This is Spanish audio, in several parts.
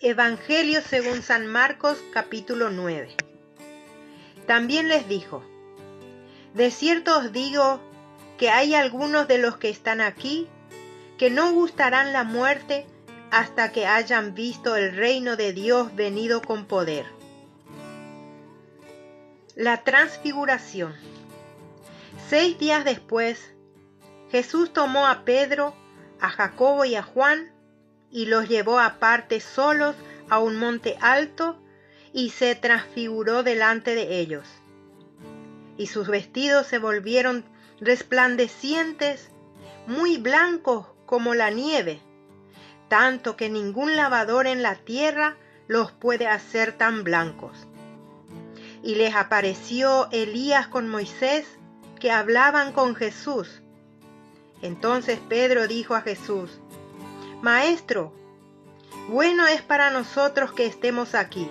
Evangelio según San Marcos, capítulo 9. También les dijo: de cierto os digo que hay algunos de los que están aquí que no gustarán la muerte hasta que hayan visto el reino de Dios venido con poder. La transfiguración. 6 días después, Jesús tomó a Pedro, a Jacobo y a Juan y los llevó aparte solos a un monte alto y se transfiguró delante de ellos. Y sus vestidos se volvieron resplandecientes, muy blancos como la nieve, tanto que ningún lavador en la tierra los puede hacer tan blancos. Y les apareció Elías con Moisés, que hablaban con Jesús. Entonces Pedro dijo a Jesús: Maestro, bueno es para nosotros que estemos aquí,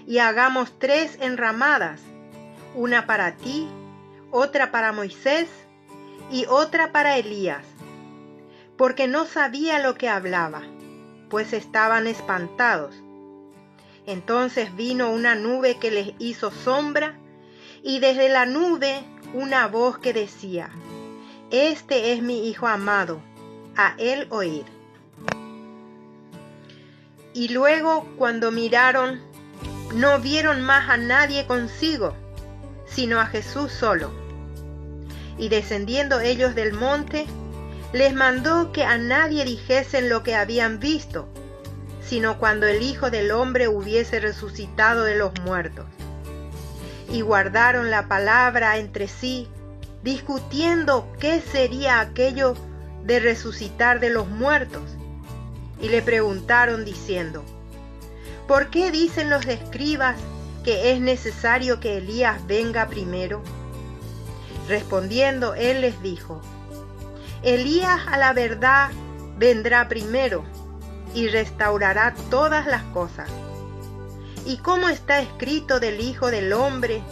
y hagamos 3 enramadas, una para ti, otra para Moisés y otra para Elías, porque no sabía lo que hablaba, pues estaban espantados. Entonces vino una nube que les hizo sombra, y desde la nube una voz que decía: Este es mi Hijo amado, a él oíd. Y luego, cuando miraron, no vieron más a nadie consigo, sino a Jesús solo. Y descendiendo ellos del monte, les mandó que a nadie dijesen lo que habían visto, sino cuando el Hijo del Hombre hubiese resucitado de los muertos. Y guardaron la palabra entre sí, discutiendo qué sería aquello de resucitar de los muertos. Y le preguntaron diciendo: ¿por qué dicen los escribas que es necesario que Elías venga primero? Respondiendo él les dijo: Elías a la verdad vendrá primero y restaurará todas las cosas. ¿Y cómo está escrito del Hijo del Hombre,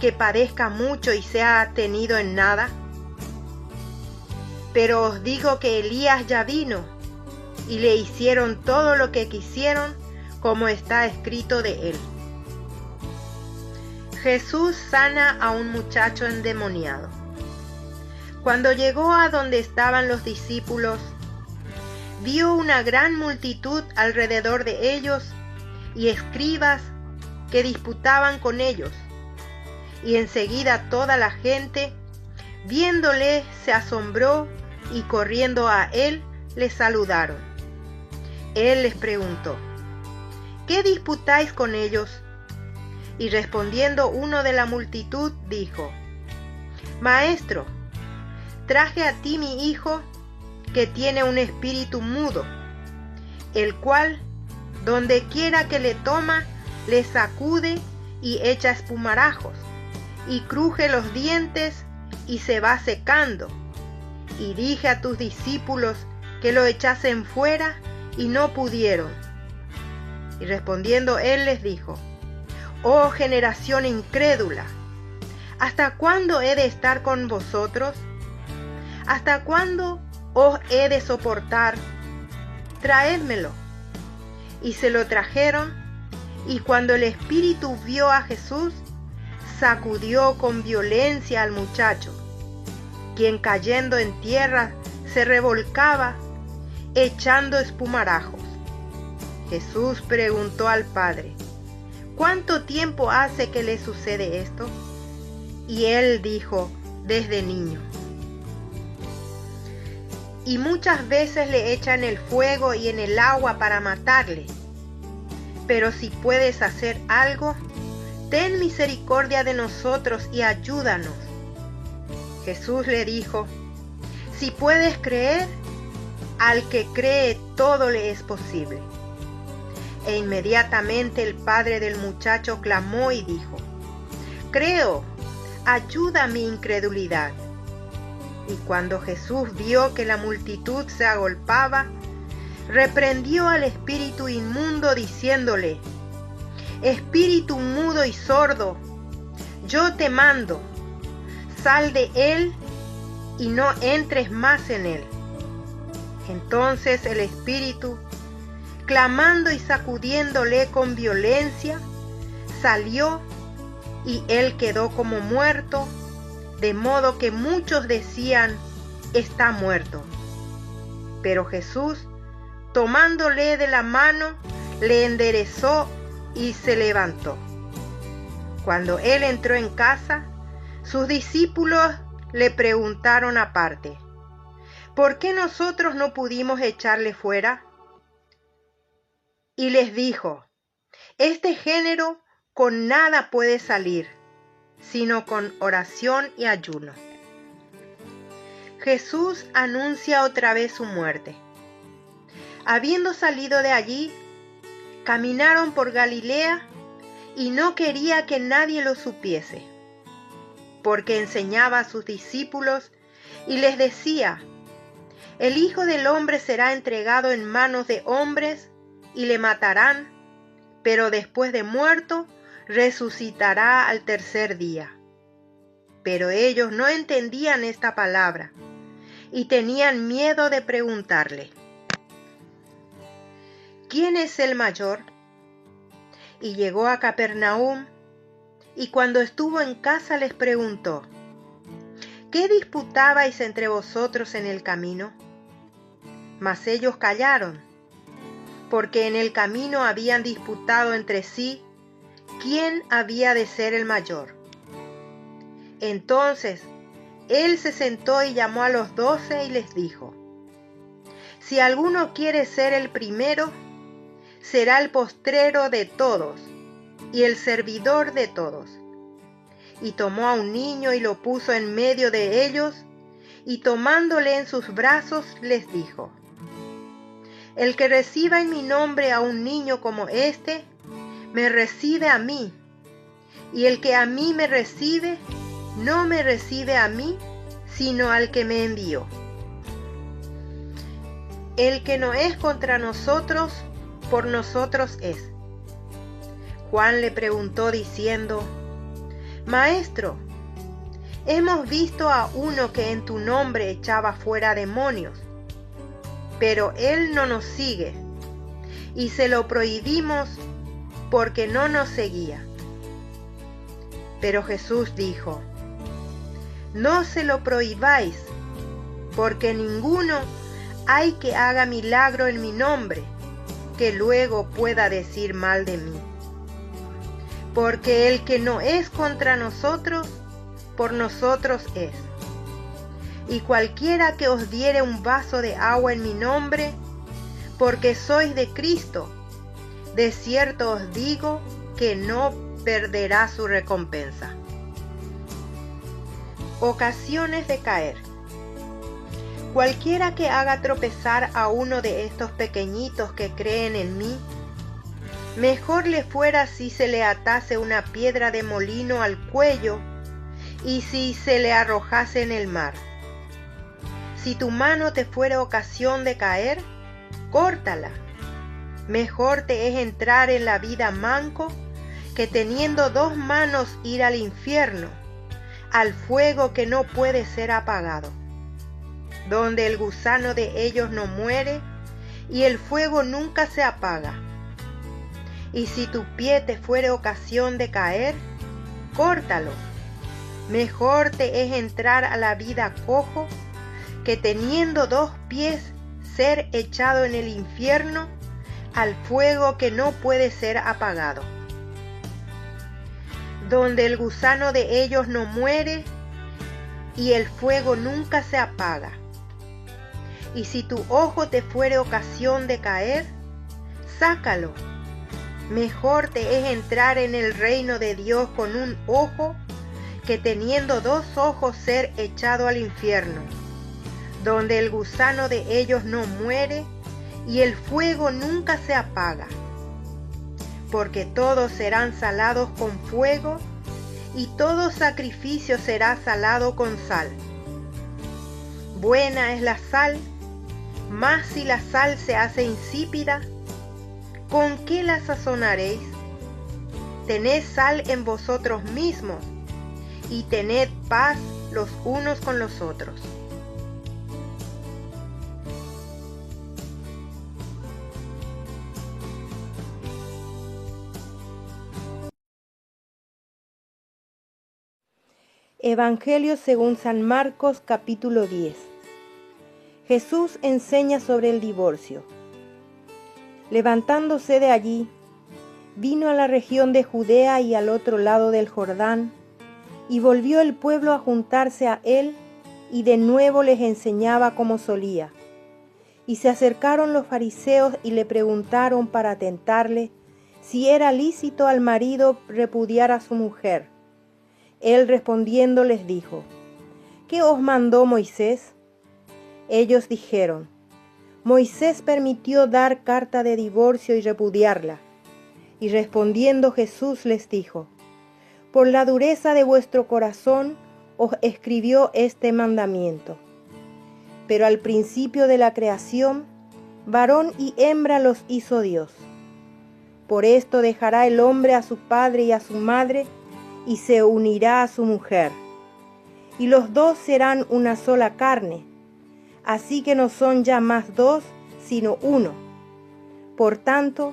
que padezca mucho y sea tenido en nada? Pero os digo que Elías ya vino, y le hicieron todo lo que quisieron, como está escrito de él. Jesús sana a un muchacho endemoniado. Cuando llegó a donde estaban los discípulos, vio una gran multitud alrededor de ellos y escribas que disputaban con ellos. Y enseguida toda la gente, viéndole, se asombró y corriendo a él, le saludaron. Él les preguntó: ¿qué disputáis con ellos? Y respondiendo uno de la multitud, dijo: Maestro, traje a ti mi hijo, que tiene un espíritu mudo, el cual, donde quiera que le toma, le sacude y echa espumarajos, y cruje los dientes, y se va secando. Y dije a tus discípulos que lo echasen fuera, y no pudieron. Y respondiendo él les dijo: Oh generación incrédula, ¿hasta cuándo he de estar con vosotros? ¿Hasta cuándo os he de soportar? Traédmelo. Y se lo trajeron, y cuando el espíritu vio a Jesús, sacudió con violencia al muchacho, quien cayendo en tierra se revolcaba, echando espumarajos. Jesús preguntó al padre: ¿cuánto tiempo hace que le sucede esto? Y él dijo: desde niño. Y muchas veces le echan el fuego y en el agua para matarle. Pero si puedes hacer algo, ten misericordia de nosotros y ayúdanos. Jesús le dijo: si puedes creer, al que cree todo le es posible. E inmediatamente el padre del muchacho clamó y dijo: creo, ayuda mi incredulidad. Y cuando Jesús vio que la multitud se agolpaba, reprendió al espíritu inmundo diciéndole: espíritu mudo y sordo, yo te mando, sal de él y no entres más en él. Entonces el espíritu, clamando y sacudiéndole con violencia, salió y él quedó como muerto, de modo que muchos decían: está muerto. Pero Jesús, tomándole de la mano, le enderezó y se levantó. Cuando él entró en casa, sus discípulos le preguntaron aparte: ¿por qué nosotros no pudimos echarle fuera? Y les dijo: este género con nada puede salir, sino con oración y ayuno. Jesús anuncia otra vez su muerte. Habiendo salido de allí, caminaron por Galilea y no quería que nadie lo supiese, porque enseñaba a sus discípulos y les decía: el Hijo del Hombre será entregado en manos de hombres y le matarán, pero después de muerto resucitará al tercer día. Pero ellos no entendían esta palabra y tenían miedo de preguntarle: ¿quién es el mayor? Y llegó a Capernaum, y cuando estuvo en casa les preguntó: ¿qué disputabais entre vosotros en el camino? Mas ellos callaron, porque en el camino habían disputado entre sí quién había de ser el mayor. Entonces él se sentó y llamó a los 12 y les dijo: si alguno quiere ser el primero, será el postrero de todos y el servidor de todos. Y tomó a un niño y lo puso en medio de ellos, y tomándole en sus brazos les dijo: el que reciba en mi nombre a un niño como este, me recibe a mí, y el que a mí me recibe, no me recibe a mí, sino al que me envió. El que no es contra nosotros, por nosotros es. Juan le preguntó diciendo: Maestro, hemos visto a uno que en tu nombre echaba fuera demonios, pero él no nos sigue, y se lo prohibimos porque no nos seguía. Pero Jesús dijo: no se lo prohibáis, porque ninguno hay que haga milagro en mi nombre, que luego pueda decir mal de mí. Porque el que no es contra nosotros, por nosotros es. Y cualquiera que os diere un vaso de agua en mi nombre, porque sois de Cristo, de cierto os digo que no perderá su recompensa. Ocasiones de caer. Cualquiera que haga tropezar a uno de estos pequeñitos que creen en mí, mejor le fuera si se le atase una piedra de molino al cuello y si se le arrojase en el mar. Si tu mano te fuera ocasión de caer, córtala. Mejor te es entrar en la vida manco que teniendo 2 manos ir al infierno, al fuego que no puede ser apagado, donde el gusano de ellos no muere y el fuego nunca se apaga. Y si tu pie te fuere ocasión de caer, córtalo. Mejor te es entrar a la vida cojo que teniendo 2 pies ser echado en el infierno, al fuego que no puede ser apagado, donde el gusano de ellos no muere y el fuego nunca se apaga. Y si tu ojo te fuere ocasión de caer, sácalo. Mejor te es entrar en el reino de Dios con un ojo que teniendo 2 ojos ser echado al infierno, donde el gusano de ellos no muere y el fuego nunca se apaga. Porque todos serán salados con fuego, y todo sacrificio será salado con sal. Buena es la sal, mas si la sal se hace insípida, ¿con qué la sazonaréis? Tened sal en vosotros mismos, y tened paz los unos con los otros. Evangelio según San Marcos, capítulo 10. Jesús enseña sobre el divorcio. Levantándose de allí, vino a la región de Judea y al otro lado del Jordán, y volvió el pueblo a juntarse a él, y de nuevo les enseñaba como solía. Y se acercaron los fariseos y le preguntaron para tentarle si era lícito al marido repudiar a su mujer. Él respondiendo les dijo: ¿Qué os mandó Moisés? Ellos dijeron: Moisés permitió dar carta de divorcio y repudiarla. Y respondiendo Jesús les dijo: Por la dureza de vuestro corazón os escribió este mandamiento. Pero al principio de la creación, varón y hembra los hizo Dios. Por esto dejará el hombre a su padre y a su madre, y se unirá a su mujer, y los dos serán una sola carne. Así que no son ya más dos, sino uno. Por tanto,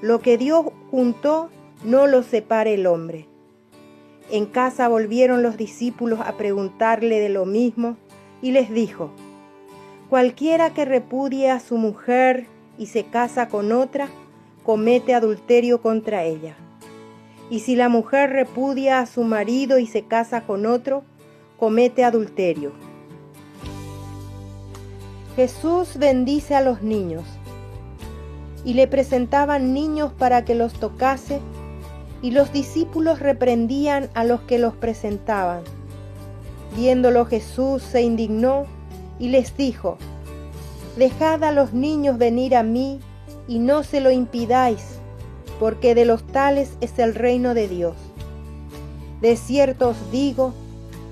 lo que Dios juntó, no lo separe el hombre. En casa volvieron los discípulos a preguntarle de lo mismo, y les dijo: Cualquiera que repudie a su mujer y se casa con otra, comete adulterio contra ella. Y si la mujer repudia a su marido y se casa con otro, comete adulterio. Jesús bendice a los niños. Y le presentaban niños para que los tocase, y los discípulos reprendían a los que los presentaban. Viéndolo Jesús se indignó y les dijo: Dejad a los niños venir a mí, y no se lo impidáis, porque de los tales es el reino de Dios. De cierto os digo,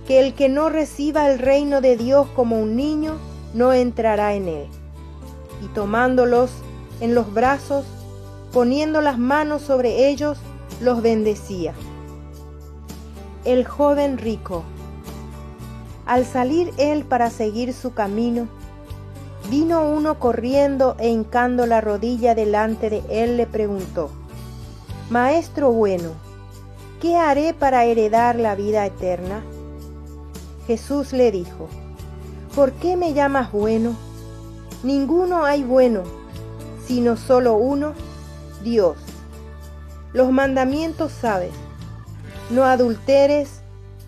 que el que no reciba el reino de Dios como un niño, no entrará en él. Y tomándolos en los brazos, poniendo las manos sobre ellos, los bendecía. El joven rico. Al salir él para seguir su camino, vino uno corriendo e hincando la rodilla delante de él le preguntó: Maestro bueno, ¿qué haré para heredar la vida eterna? Jesús le dijo: ¿Por qué me llamas bueno? Ninguno hay bueno, sino solo uno, Dios. Los mandamientos sabes: no adulteres,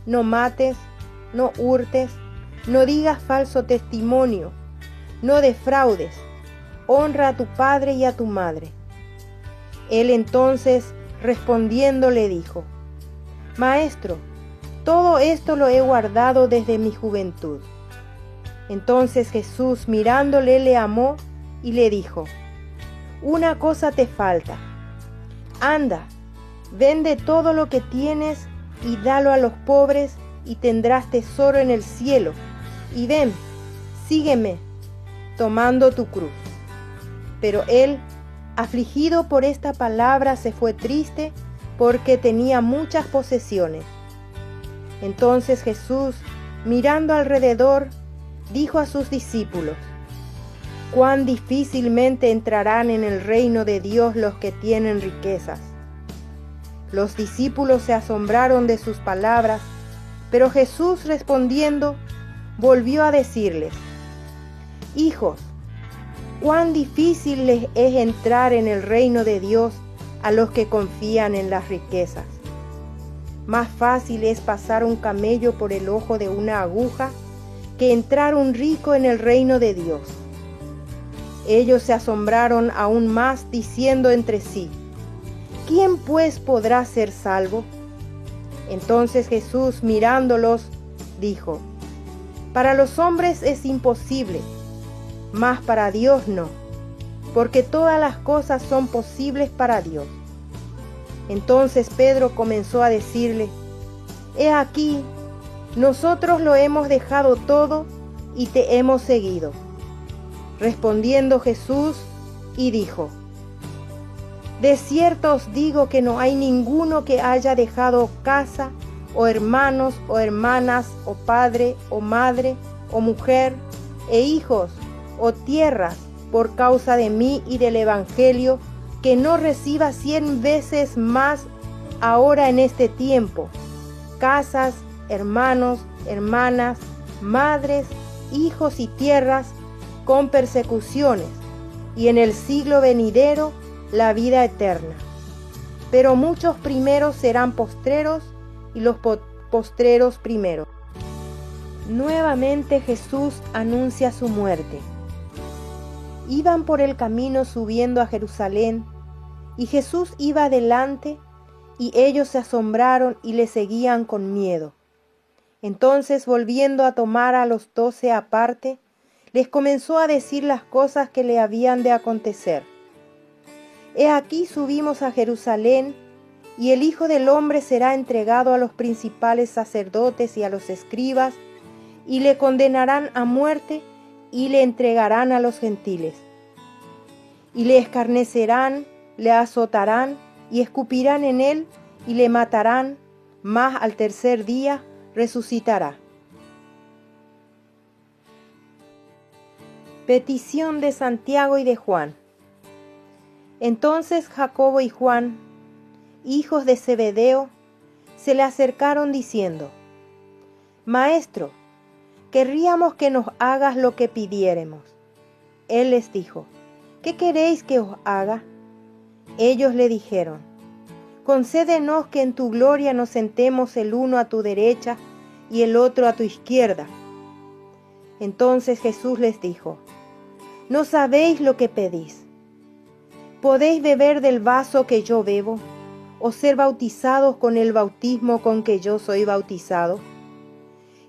no mates, no hurtes, no digas falso testimonio, no defraudes, honra a tu padre y a tu madre. Él entonces, respondiendo, le dijo: Maestro, todo esto lo he guardado desde mi juventud. Entonces Jesús, mirándole, le amó y le dijo: Una cosa te falta. Anda, vende todo lo que tienes y dalo a los pobres, y tendrás tesoro en el cielo. Y ven, sígueme, tomando tu cruz. Pero él, afligido por esta palabra, se fue triste, porque tenía muchas posesiones. Entonces Jesús, mirando alrededor, dijo a sus discípulos: Cuán difícilmente entrarán en el reino de Dios los que tienen riquezas. Los discípulos se asombraron de sus palabras, pero Jesús respondiendo, volvió a decirles: Hijos, cuán difícil les es entrar en el reino de Dios a los que confían en las riquezas. Más fácil es pasar un camello por el ojo de una aguja que entrar un rico en el reino de Dios. Ellos se asombraron aún más, diciendo entre sí: ¿Quién pues podrá ser salvo? Entonces Jesús, mirándolos, dijo: Para los hombres es imposible, mas para Dios no, porque todas las cosas son posibles para Dios. Entonces Pedro comenzó a decirle: He aquí, nosotros lo hemos dejado todo y te hemos seguido. Respondiendo Jesús y dijo: De cierto os digo que no hay ninguno que haya dejado casa, o hermanos, o hermanas, o padre, o madre, o mujer, e hijos, o tierras, por causa de mí y del Evangelio, que no reciba 100 veces más ahora en este tiempo, casas, hermanos, hermanas, madres, hijos y tierras, con persecuciones, y en el siglo venidero la vida eterna. Pero muchos primeros serán postreros, y los postreros primeros. Nuevamente Jesús anuncia su muerte. Iban por el camino subiendo a Jerusalén, y Jesús iba adelante, y ellos se asombraron y le seguían con miedo. Entonces, volviendo a tomar a los 12 aparte, les comenzó a decir las cosas que le habían de acontecer. He aquí subimos a Jerusalén, y el Hijo del Hombre será entregado a los principales sacerdotes y a los escribas, y le condenarán a muerte, y le entregarán a los gentiles. Y le escarnecerán, le azotarán, y escupirán en él, y le matarán, mas al tercer día resucitará. Petición de Santiago y de Juan. Entonces Jacobo y Juan, hijos de Zebedeo, se le acercaron diciendo: Maestro, querríamos que nos hagas lo que pidiéremos. Él les dijo: ¿Qué queréis que os haga? Ellos le dijeron: Concédenos que en tu gloria nos sentemos el uno a tu derecha y el otro a tu izquierda. Entonces Jesús les dijo: No sabéis lo que pedís. ¿Podéis beber del vaso que yo bebo, o ser bautizados con el bautismo con que yo soy bautizado?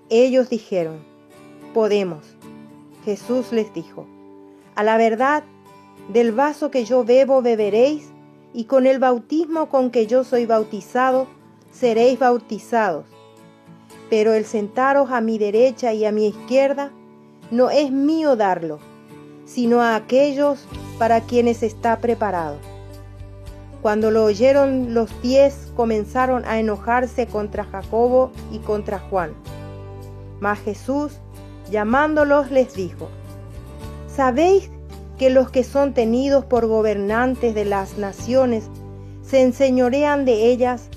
Ellos dijeron: Podemos. Jesús les dijo: A la verdad, del vaso que yo bebo beberéis, y con el bautismo con que yo soy bautizado seréis bautizados. Pero el sentaros a mi derecha y a mi izquierda no es mío darlo, sino a aquellos para quienes está preparado. Cuando lo oyeron los 10, comenzaron a enojarse contra Jacobo y contra Juan. Mas Jesús, llamándolos, les dijo: ¿Sabéis que los que son tenidos por gobernantes de las naciones se enseñorean de ellas,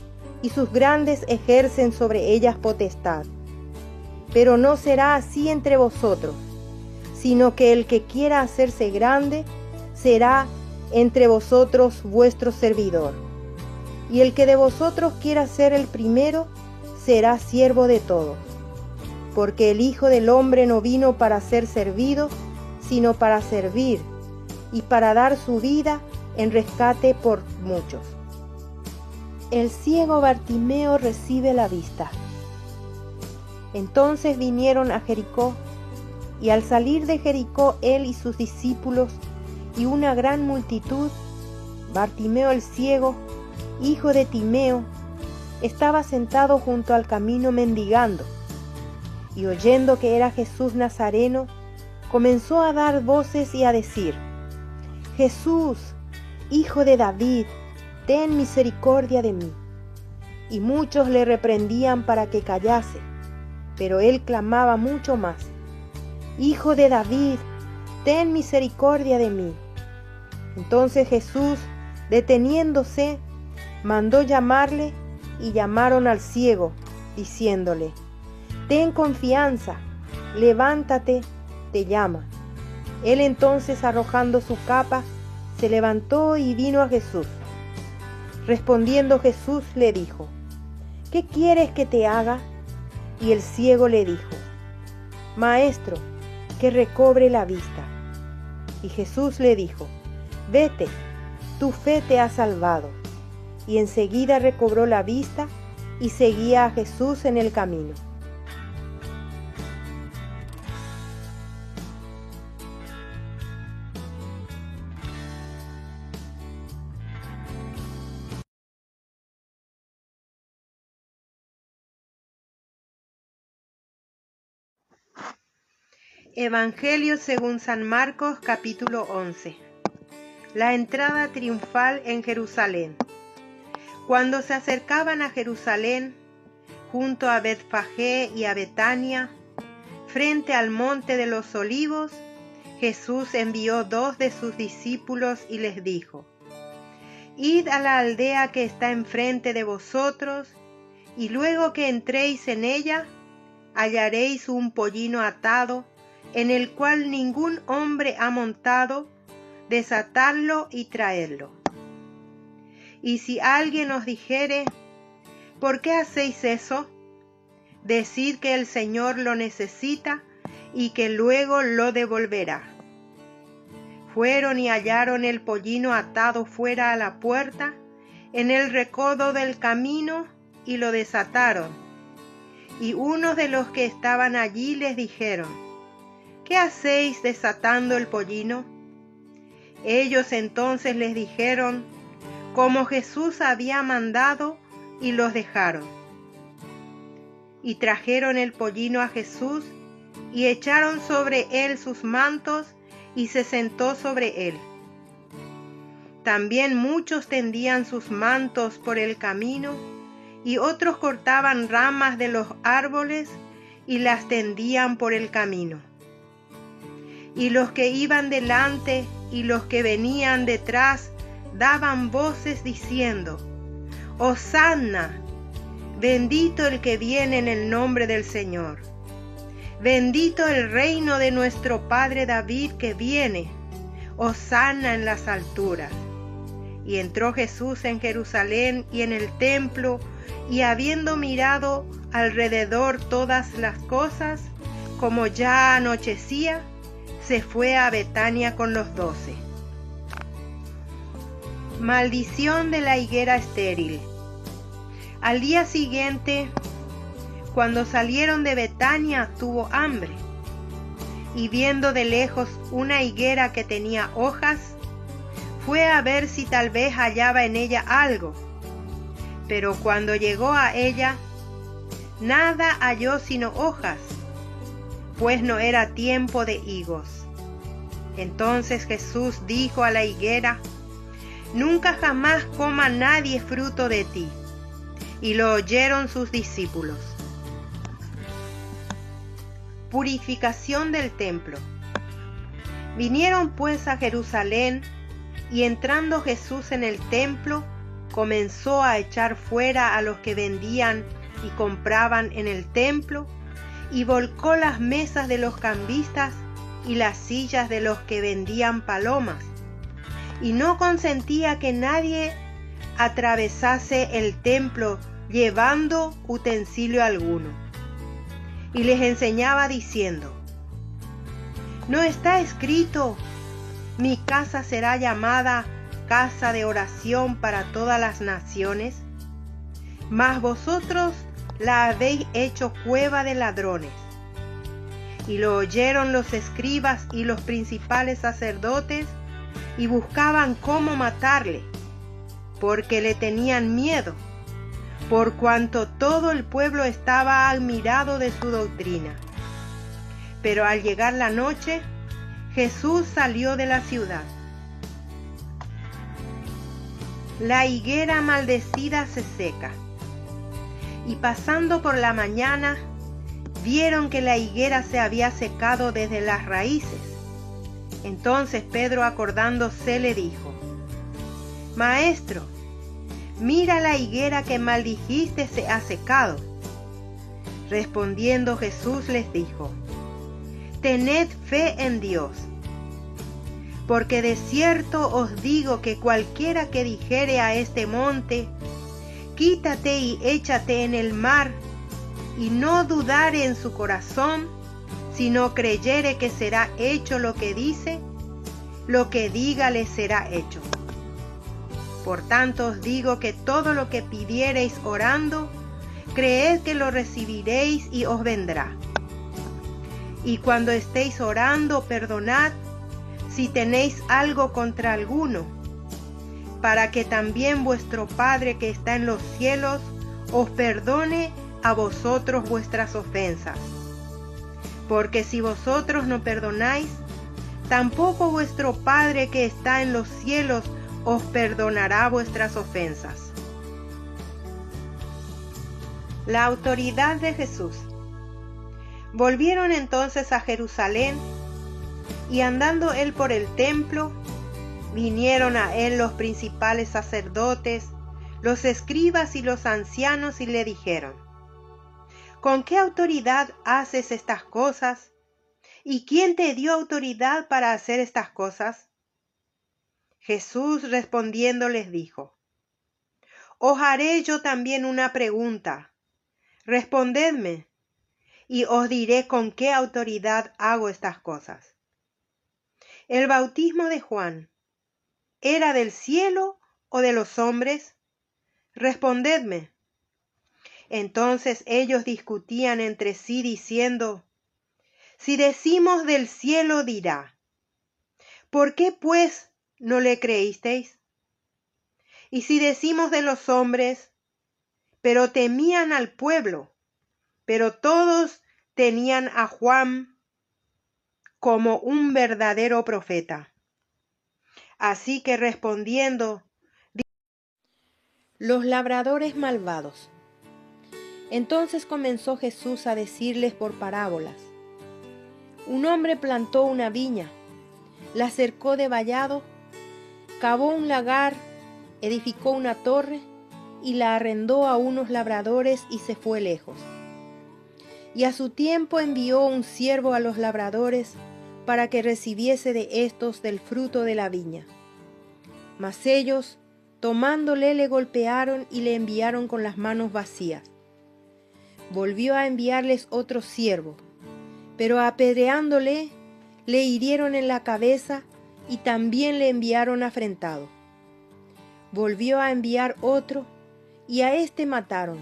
y sus grandes ejercen sobre ellas potestad? Pero no será así entre vosotros, sino que el que quiera hacerse grande será entre vosotros vuestro servidor, y el que de vosotros quiera ser el primero será siervo de todos. Porque el Hijo del Hombre no vino para ser servido, sino para servir, y para dar su vida en rescate por muchos. El ciego Bartimeo recibe la vista. Entonces vinieron a Jericó, y al salir de Jericó él y sus discípulos y una gran multitud, Bartimeo el ciego, hijo de Timeo, estaba sentado junto al camino mendigando, y oyendo que era Jesús Nazareno, comenzó a dar voces y a decir: Jesús, hijo de David, ten misericordia de mí. Y muchos le reprendían para que callase, pero él clamaba mucho más: Hijo de David, ten misericordia de mí. Entonces Jesús, deteniéndose, mandó llamarle, y llamaron al ciego, diciéndole: Ten confianza, levántate, te llama. Él entonces, arrojando su capa, se levantó y vino a Jesús. Respondiendo Jesús le dijo: ¿Qué quieres que te haga? Y el ciego le dijo: Maestro, que recobre la vista. Y Jesús le dijo: Vete, tu fe te ha salvado. Y enseguida recobró la vista y seguía a Jesús en el camino. Evangelio según San Marcos, capítulo 11. La entrada triunfal en Jerusalén. Cuando se acercaban a Jerusalén, junto a Betfagé y a Betania, frente al monte de los Olivos, Jesús envió 2 de sus discípulos y les dijo: Id a la aldea que está enfrente de vosotros, y luego que entréis en ella, hallaréis un pollino atado, en el cual ningún hombre ha montado, desatadlo y traedlo. Y si alguien os dijere, ¿por qué hacéis eso? Decid que el Señor lo necesita y que luego lo devolverá. Fueron y hallaron el pollino atado fuera a la puerta, en el recodo del camino, y lo desataron. Y unos de los que estaban allí les dijeron, ¿qué hacéis desatando el pollino? Ellos entonces les dijeron, como Jesús había mandado, y los dejaron. Y trajeron el pollino a Jesús, y echaron sobre él sus mantos, y se sentó sobre él. También muchos tendían sus mantos por el camino, y otros cortaban ramas de los árboles, y las tendían por el camino. Y los que iban delante y los que venían detrás daban voces diciendo, Hosanna, bendito el que viene en el nombre del Señor. Bendito el reino de nuestro Padre David que viene, Hosanna en las alturas. Y entró Jesús en Jerusalén y en el templo, y habiendo mirado alrededor todas las cosas, como ya anochecía, se fue a Betania con los 12. Maldición de la higuera estéril. Al día siguiente, cuando salieron de Betania, tuvo hambre, y viendo de lejos una higuera que tenía hojas, fue a ver si tal vez hallaba en ella algo. Pero cuando llegó a ella, nada halló sino hojas, pues no era tiempo de higos. Entonces Jesús dijo a la higuera, nunca jamás coma nadie fruto de ti. Y lo oyeron sus discípulos. Purificación del templo. Vinieron pues a Jerusalén, y entrando Jesús en el templo, comenzó a echar fuera a los que vendían y compraban en el templo, y volcó las mesas de los cambistas y las sillas de los que vendían palomas, y no consentía que nadie atravesase el templo llevando utensilio alguno. Y les enseñaba diciendo, ¿no está escrito, mi casa será llamada casa de oración para todas las naciones? Mas vosotros la habéis hecho cueva de ladrones. Y lo oyeron los escribas y los principales sacerdotes, y buscaban cómo matarle, porque le tenían miedo, por cuanto todo el pueblo estaba admirado de su doctrina. Pero al llegar la noche, Jesús salió de la ciudad. La higuera maldecida se seca. Y pasando por la mañana, vieron que la higuera se había secado desde las raíces. Entonces Pedro, acordándose, le dijo, Maestro, mira la higuera que maldijiste se ha secado. Respondiendo Jesús les dijo, Tened fe en Dios, porque de cierto os digo que cualquiera que dijere a este monte, quítate y échate en el mar, y no dudare en su corazón, sino creyere que será hecho lo que dice, lo que diga le será hecho. Por tanto os digo que todo lo que pidiereis orando, creed que lo recibiréis y os vendrá. Y cuando estéis orando, perdonad si tenéis algo contra alguno, para que también vuestro Padre que está en los cielos os perdone a vosotros vuestras ofensas. Porque si vosotros no perdonáis, tampoco vuestro Padre que está en los cielos os perdonará vuestras ofensas. La autoridad de Jesús. Volvieron entonces a Jerusalén, y andando él por el templo, vinieron a él los principales sacerdotes, los escribas y los ancianos y le dijeron: ¿con qué autoridad haces estas cosas? ¿Y quién te dio autoridad para hacer estas cosas? Jesús respondiendo les dijo: os haré yo también una pregunta. Respondedme, y os diré con qué autoridad hago estas cosas. ¿El bautismo de Juan era del cielo o de los hombres? Respondedme. Entonces ellos discutían entre sí diciendo: si decimos del cielo, dirá: ¿por qué pues no le creísteis? Y si decimos de los hombres, pero temían al pueblo, pero todos tenían a Juan como un verdadero profeta. Así que respondiendo, los labradores malvados. Entonces comenzó Jesús a decirles por parábolas: un hombre plantó una viña, la cercó de vallado, cavó un lagar, edificó una torre y la arrendó a unos labradores y se fue lejos. Y a su tiempo envió un siervo a los labradores para que recibiese de éstos del fruto de la viña. Mas ellos, tomándole, le golpearon y le enviaron con las manos vacías. Volvió a enviarles otro siervo, pero apedreándole, le hirieron en la cabeza y también le enviaron afrentado. Volvió a enviar otro, y a éste mataron,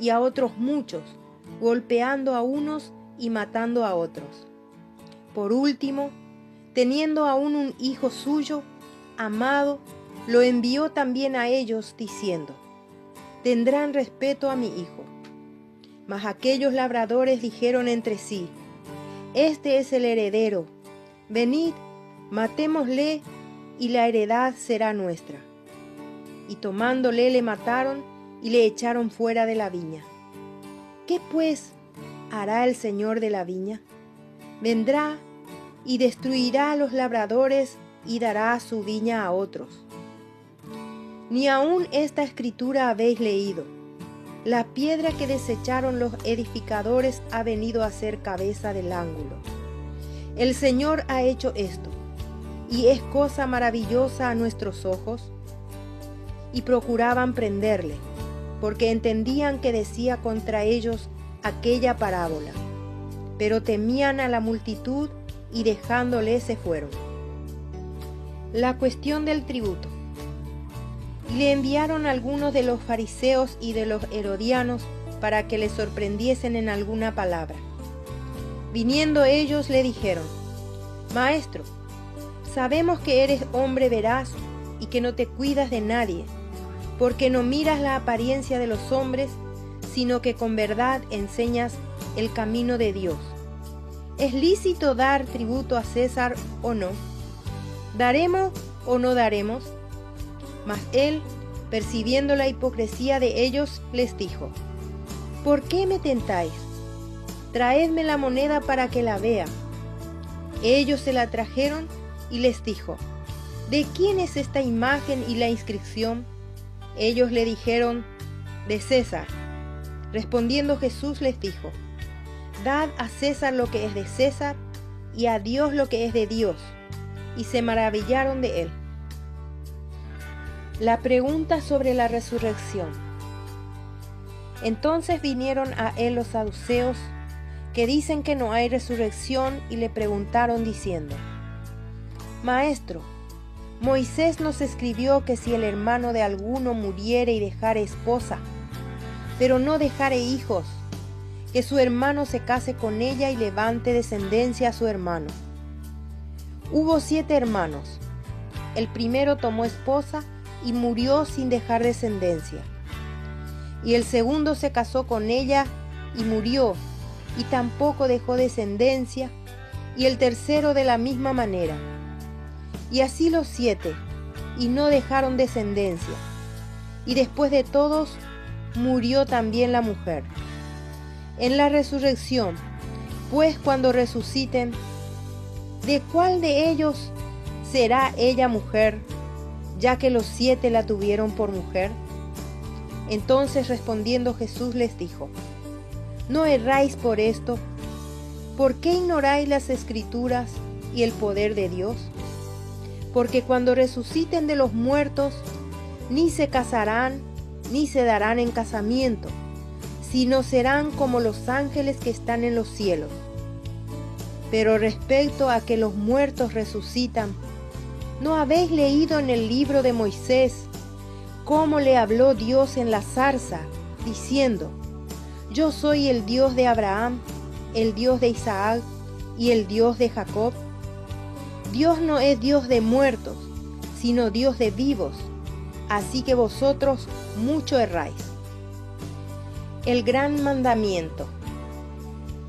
y a otros muchos, golpeando a unos y matando a otros. Por último, teniendo aún un hijo suyo, amado, lo envió también a ellos, diciendo: tendrán respeto a mi hijo. Mas aquellos labradores dijeron entre sí: este es el heredero, venid, matémosle, y la heredad será nuestra. Y tomándole le mataron y le echaron fuera de la viña. ¿Qué pues hará el Señor de la viña? Vendrá y destruirá a los labradores y dará su viña a otros. Ni aun esta escritura habéis leído: la piedra que desecharon los edificadores ha venido a ser cabeza del ángulo. El Señor ha hecho esto, y es cosa maravillosa a nuestros ojos. Y procuraban prenderle, porque entendían que decía contra ellos aquella parábola. Pero temían a la multitud y dejándole se fueron. La cuestión del tributo. Y le enviaron algunos de los fariseos y de los herodianos para que le sorprendiesen en alguna palabra. Viniendo ellos le dijeron: Maestro, sabemos que eres hombre veraz y que no te cuidas de nadie, porque no miras la apariencia de los hombres, sino que con verdad enseñas el camino de Dios. ¿Es lícito dar tributo a César o no? ¿Daremos o no daremos? Mas él, percibiendo la hipocresía de ellos, les dijo: ¿por qué me tentáis? Traedme la moneda para que la vea. Ellos se la trajeron y les dijo: ¿de quién es esta imagen y la inscripción? Ellos le dijeron: de César. Respondiendo Jesús les dijo: dad a César lo que es de César, y a Dios lo que es de Dios. Y se maravillaron de él. La pregunta sobre la resurrección. Entonces vinieron a él los saduceos, que dicen que no hay resurrección, y le preguntaron diciendo: Maestro, Moisés nos escribió que si el hermano de alguno muriere y dejare esposa, pero no dejare hijos, que su hermano se case con ella y levante descendencia a su hermano. Hubo 7 hermanos. El primero tomó esposa y murió sin dejar descendencia. Y el segundo se casó con ella y murió, y tampoco dejó descendencia, y el tercero de la misma manera. Y así los 7, y no dejaron descendencia. Y después de todos, murió también la mujer. En la resurrección, pues cuando resuciten, ¿de cuál de ellos será ella mujer, ya que los 7 la tuvieron por mujer? Entonces respondiendo Jesús les dijo: ¿No erráis por esto? ¿Por qué ignoráis las Escrituras y el poder de Dios? Porque cuando resuciten de los muertos, ni se casarán, ni se darán en casamiento, sino serán como los ángeles que están en los cielos. Pero respecto a que los muertos resucitan, ¿no habéis leído en el libro de Moisés cómo le habló Dios en la zarza, diciendo: Yo soy el Dios de Abraham, el Dios de Isaac y el Dios de Jacob? Dios no es Dios de muertos, sino Dios de vivos, así que vosotros mucho erráis. El gran mandamiento.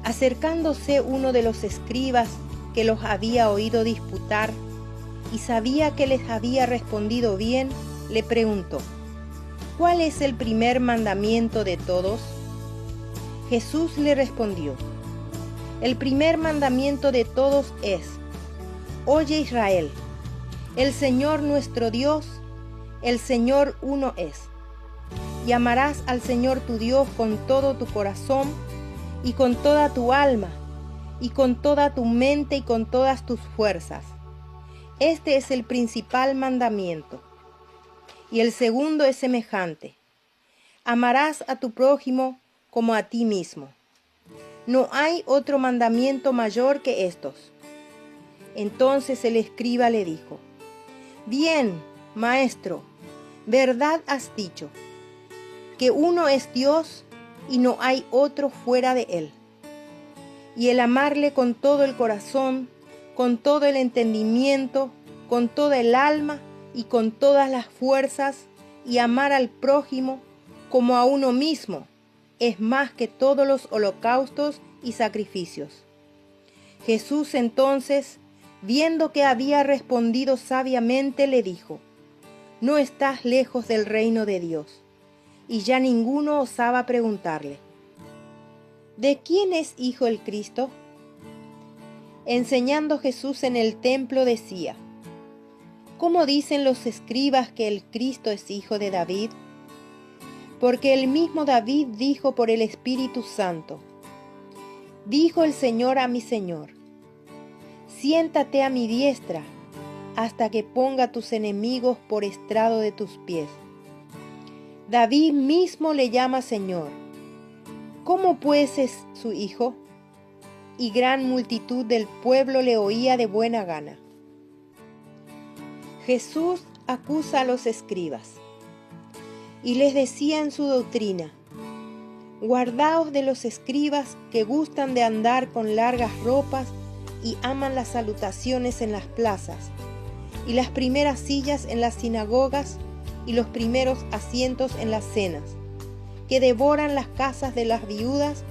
Acercándose uno de los escribas que los había oído disputar y sabía que les había respondido bien, le preguntó: ¿Cuál es el primer mandamiento de todos? Jesús le respondió: El primer mandamiento de todos es: Oye Israel, el Señor nuestro Dios, el Señor uno es. Y amarás al Señor tu Dios con todo tu corazón, y con toda tu alma, y con toda tu mente y con todas tus fuerzas. Este es el principal mandamiento. Y el segundo es semejante: amarás a tu prójimo como a ti mismo. No hay otro mandamiento mayor que estos. Entonces el escriba le dijo: Bien, maestro, verdad has dicho, que uno es Dios y no hay otro fuera de él. Y el amarle con todo el corazón, con todo el entendimiento, con toda el alma y con todas las fuerzas, y amar al prójimo como a uno mismo, es más que todos los holocaustos y sacrificios. Jesús entonces, viendo que había respondido sabiamente, le dijo: No estás lejos del reino de Dios. Y ya ninguno osaba preguntarle: ¿De quién es hijo el Cristo? Enseñando Jesús en el templo decía: ¿Cómo dicen los escribas que el Cristo es hijo de David? Porque el mismo David dijo por el Espíritu Santo: Dijo el Señor a mi Señor: Siéntate a mi diestra, hasta que ponga tus enemigos por estrado de tus pies. David mismo le llama Señor. ¿Cómo pues es su hijo? Y gran multitud del pueblo le oía de buena gana. Jesús acusa a los escribas y les decía en su doctrina: Guardaos de los escribas que gustan de andar con largas ropas y aman las salutaciones en las plazas, y las primeras sillas en las sinagogas, y los primeros asientos en las cenas, que devoran las casas de las viudas,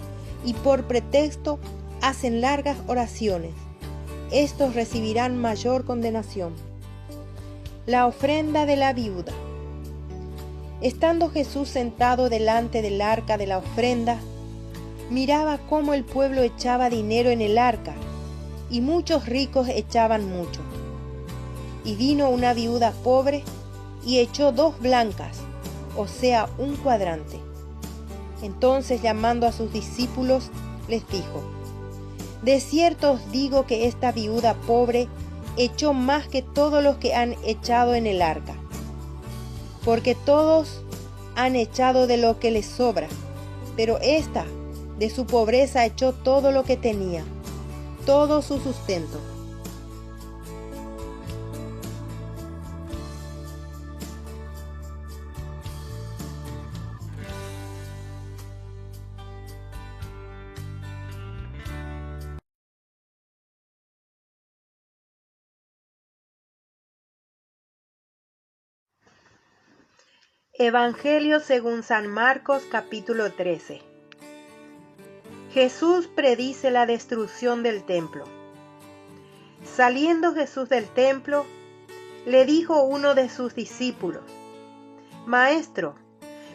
y por pretexto hacen largas oraciones. Estos recibirán mayor condenación. La ofrenda de la viuda. Estando Jesús sentado delante del arca de la ofrenda, miraba cómo el pueblo echaba dinero en el arca, y muchos ricos echaban mucho. Y vino una viuda pobre, y echó 2 blancas, o sea, 1 cuadrante. Entonces, llamando a sus discípulos, les dijo: De cierto os digo que esta viuda pobre echó más que todos los que han echado en el arca. Porque todos han echado de lo que les sobra, pero ésta, de su pobreza, echó todo lo que tenía, todo su sustento. Evangelio según San Marcos, capítulo 13. Jesús predice la destrucción del templo. Saliendo Jesús del templo, le dijo uno de sus discípulos: Maestro,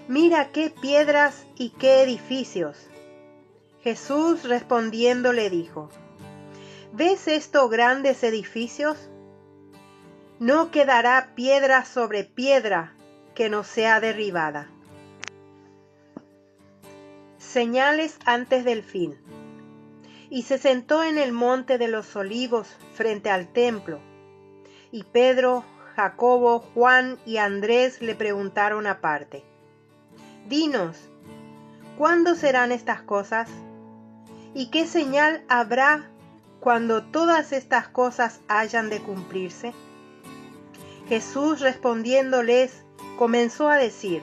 mira qué piedras y qué edificios. Jesús respondiendo le dijo: ¿Ves estos grandes edificios? No quedará piedra sobre piedra que no sea derribada. Señales antes del fin. Y se sentó en el monte de los Olivos frente al templo. Y Pedro, Jacobo, Juan y Andrés le preguntaron aparte: Dinos, ¿cuándo serán estas cosas? ¿Y qué señal habrá cuando todas estas cosas hayan de cumplirse? Jesús respondiéndoles comenzó a decir: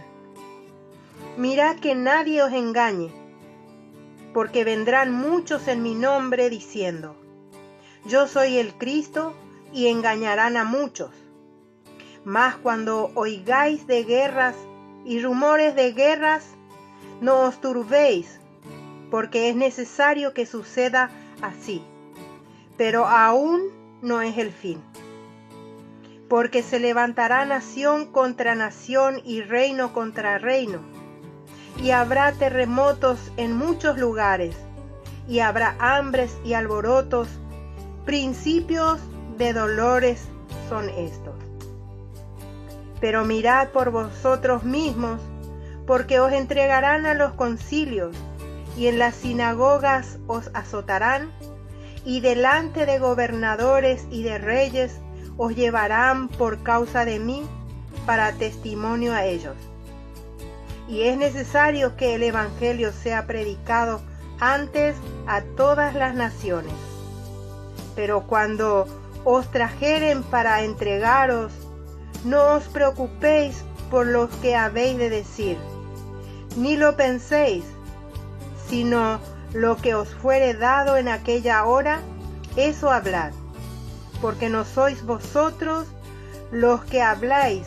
Mirad que nadie os engañe, porque vendrán muchos en mi nombre diciendo: Yo soy el Cristo, y engañarán a muchos. Mas cuando oigáis de guerras y rumores de guerras, no os turbéis, porque es necesario que suceda así, pero aún no es el fin. Porque se levantará nación contra nación y reino contra reino, y habrá terremotos en muchos lugares, y habrá hambres y alborotos. Principios de dolores son estos. Pero mirad por vosotros mismos, porque os entregarán a los concilios, y en las sinagogas os azotarán, y delante de gobernadores y de reyes os llevarán por causa de mí para testimonio a ellos. Y es necesario que el evangelio sea predicado antes a todas las naciones. Pero cuando os trajeren para entregaros, no os preocupéis por lo que habéis de decir, ni lo penséis, sino lo que os fuere dado en aquella hora, eso hablad, porque no sois vosotros los que habláis,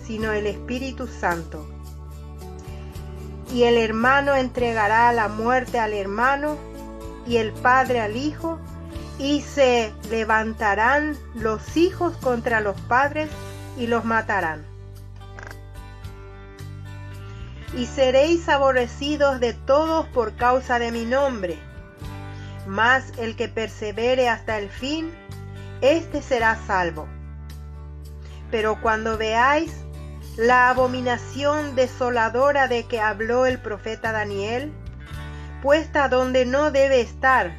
sino el Espíritu Santo. Y el hermano entregará a la muerte al hermano, y el padre al hijo, y se levantarán los hijos contra los padres, y los matarán. Y seréis aborrecidos de todos por causa de mi nombre, mas el que persevere hasta el fin, éste será salvo. Pero cuando veáis la abominación desoladora de que habló el profeta Daniel, puesta donde no debe estar,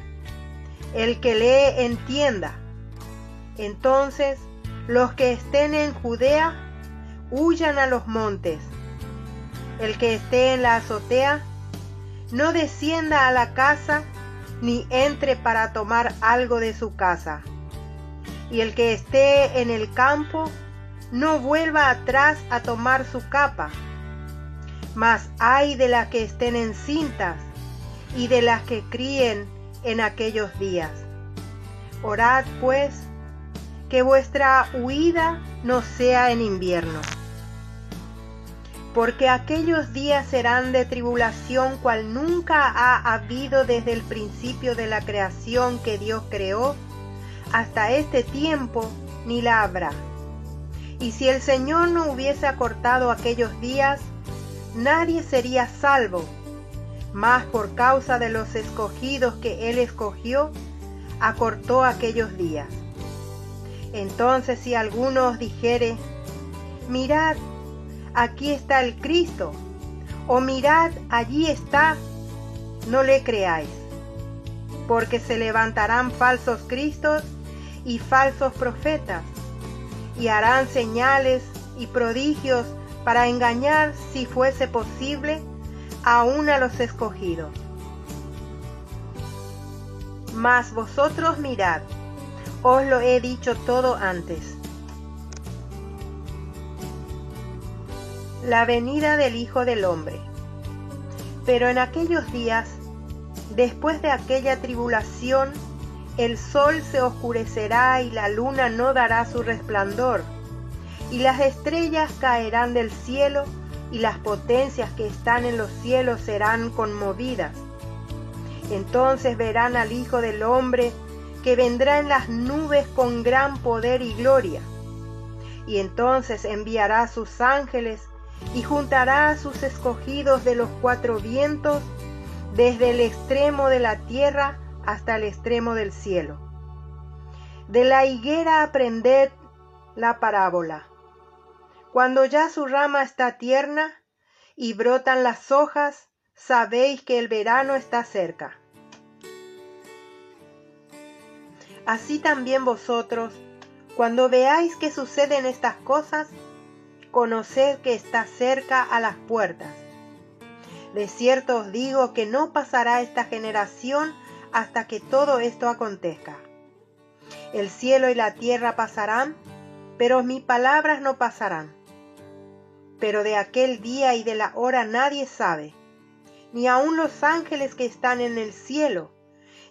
el que lee entienda. Entonces los que estén en Judea huyan a los montes. El que esté en la azotea no descienda a la casa, ni entre para tomar algo de su casa. Y el que esté en el campo no vuelva atrás a tomar su capa. Mas ay de las que estén encintas y de las que críen en aquellos días. Orad pues, que vuestra huida no sea en invierno. Porque aquellos días serán de tribulación cual nunca ha habido desde el principio de la creación que Dios creó, hasta este tiempo ni la habrá. Y si el Señor no hubiese acortado aquellos días, nadie sería salvo, mas por causa de los escogidos que Él escogió, acortó aquellos días. Entonces si alguno os dijere: mirad, aquí está el Cristo, o mirad, allí está, no le creáis, porque se levantarán falsos cristos y falsos profetas, y harán señales y prodigios para engañar, si fuese posible, aún a los escogidos. Mas vosotros mirad, os lo he dicho todo antes. La venida del Hijo del Hombre. Pero en aquellos días, después de aquella tribulación, el sol se oscurecerá y la luna no dará su resplandor, y las estrellas caerán del cielo, y las potencias que están en los cielos serán conmovidas. Entonces verán al Hijo del Hombre, que vendrá en las nubes con gran poder y gloria. Y entonces enviará a sus ángeles, y juntará a sus escogidos de los cuatro vientos, desde el extremo de la tierra hasta el extremo del cielo. De la higuera aprended la parábola. Cuando ya su rama está tierna y brotan las hojas, sabéis que el verano está cerca. Así también vosotros, cuando veáis que suceden estas cosas, conoced que está cerca a las puertas. De cierto os digo que no pasará esta generación hasta que todo esto acontezca. El cielo y la tierra pasarán, pero mis palabras no pasarán. Pero de aquel día y de la hora nadie sabe, ni aun los ángeles que están en el cielo,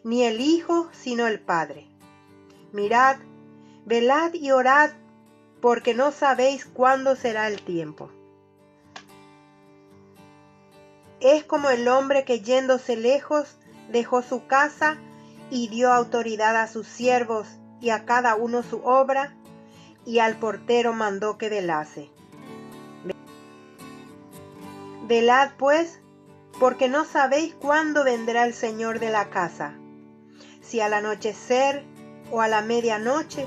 ni el Hijo, sino el Padre. Mirad, velad y orad, porque no sabéis cuándo será el tiempo. Es como el hombre que yéndose lejos dejó su casa y dio autoridad a sus siervos y a cada uno su obra, y al portero mandó que velase. Velad pues, porque no sabéis cuándo vendrá el Señor de la casa, si al anochecer, o a la medianoche,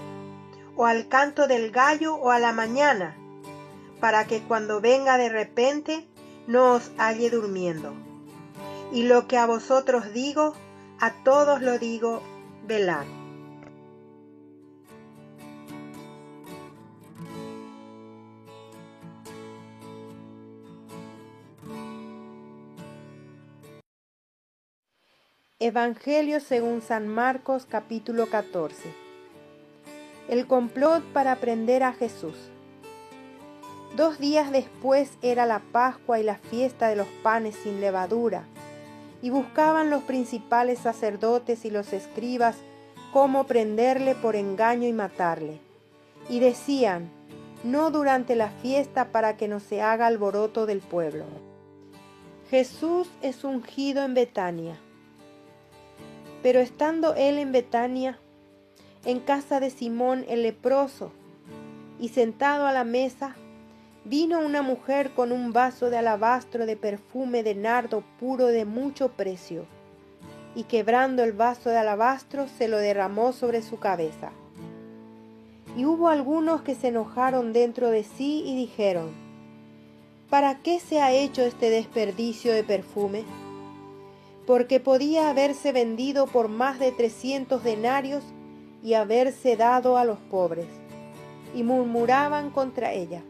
o al canto del gallo, o a la mañana, para que cuando venga de repente no os halle durmiendo. Y lo que a vosotros digo, a todos lo digo, velad. Evangelio según San Marcos, capítulo 14. El complot para prender a Jesús. 2 días después era la Pascua y la fiesta de los panes sin levadura, y buscaban los principales sacerdotes y los escribas cómo prenderle por engaño y matarle. Y decían: no durante la fiesta, para que no se haga alboroto del pueblo. Jesús es ungido en Betania. Pero estando él en Betania, en casa de Simón el leproso, y sentado a la mesa, vino una mujer con un vaso de alabastro de perfume de nardo puro de mucho precio, y quebrando el vaso de alabastro se lo derramó sobre su cabeza. Y hubo algunos que se enojaron dentro de sí y dijeron: ¿para qué se ha hecho este desperdicio de perfume? Porque podía haberse vendido por más de 300 denarios y haberse dado a los pobres. Y murmuraban contra ella.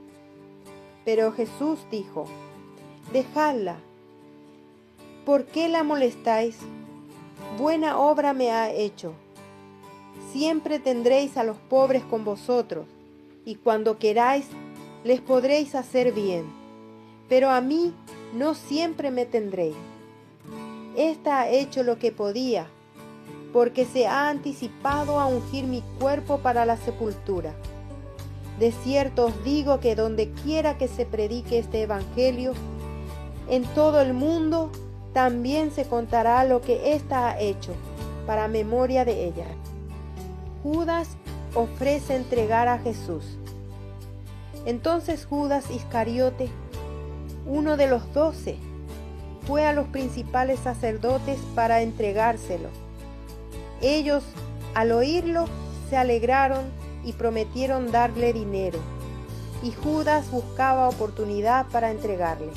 Pero Jesús dijo: dejadla. ¿Por qué la molestáis? Buena obra me ha hecho. Siempre tendréis a los pobres con vosotros, y cuando queráis les podréis hacer bien, pero a mí no siempre me tendréis. Esta ha hecho lo que podía, porque se ha anticipado a ungir mi cuerpo para la sepultura. De cierto os digo que donde quiera que se predique este evangelio, en todo el mundo también se contará lo que ésta ha hecho, para memoria de ella. Judas ofrece entregar a Jesús. Entonces Judas Iscariote, uno de los 12, fue a los principales sacerdotes para entregárselo. Ellos, al oírlo, se alegraron y prometieron darle dinero, y Judas buscaba oportunidad para entregarle.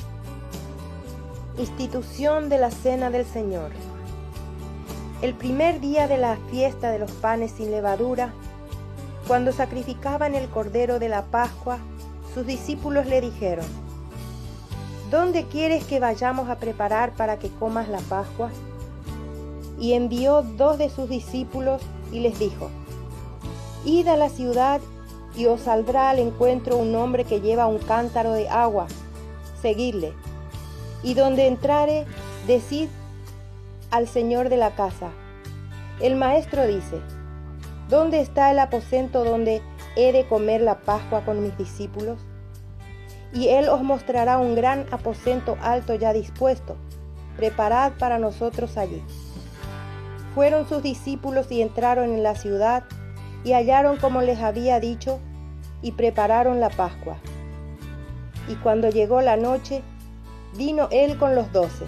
Institución de la Cena del Señor. El primer día de la fiesta de los panes sin levadura, cuando sacrificaban el cordero de la Pascua, sus discípulos le dijeron: ¿dónde quieres que vayamos a preparar para que comas la Pascua? Y envió 2 de sus discípulos y les dijo: id a la ciudad y os saldrá al encuentro un hombre que lleva un cántaro de agua, seguidle. Y donde entrare, decid al señor de la casa: el maestro dice: ¿dónde está el aposento donde he de comer la Pascua con mis discípulos? Y él os mostrará un gran aposento alto ya dispuesto. Preparad para nosotros allí. Fueron sus discípulos y entraron en la ciudad, y hallaron como les había dicho, y prepararon la Pascua. Y cuando llegó la noche, vino él con los 12.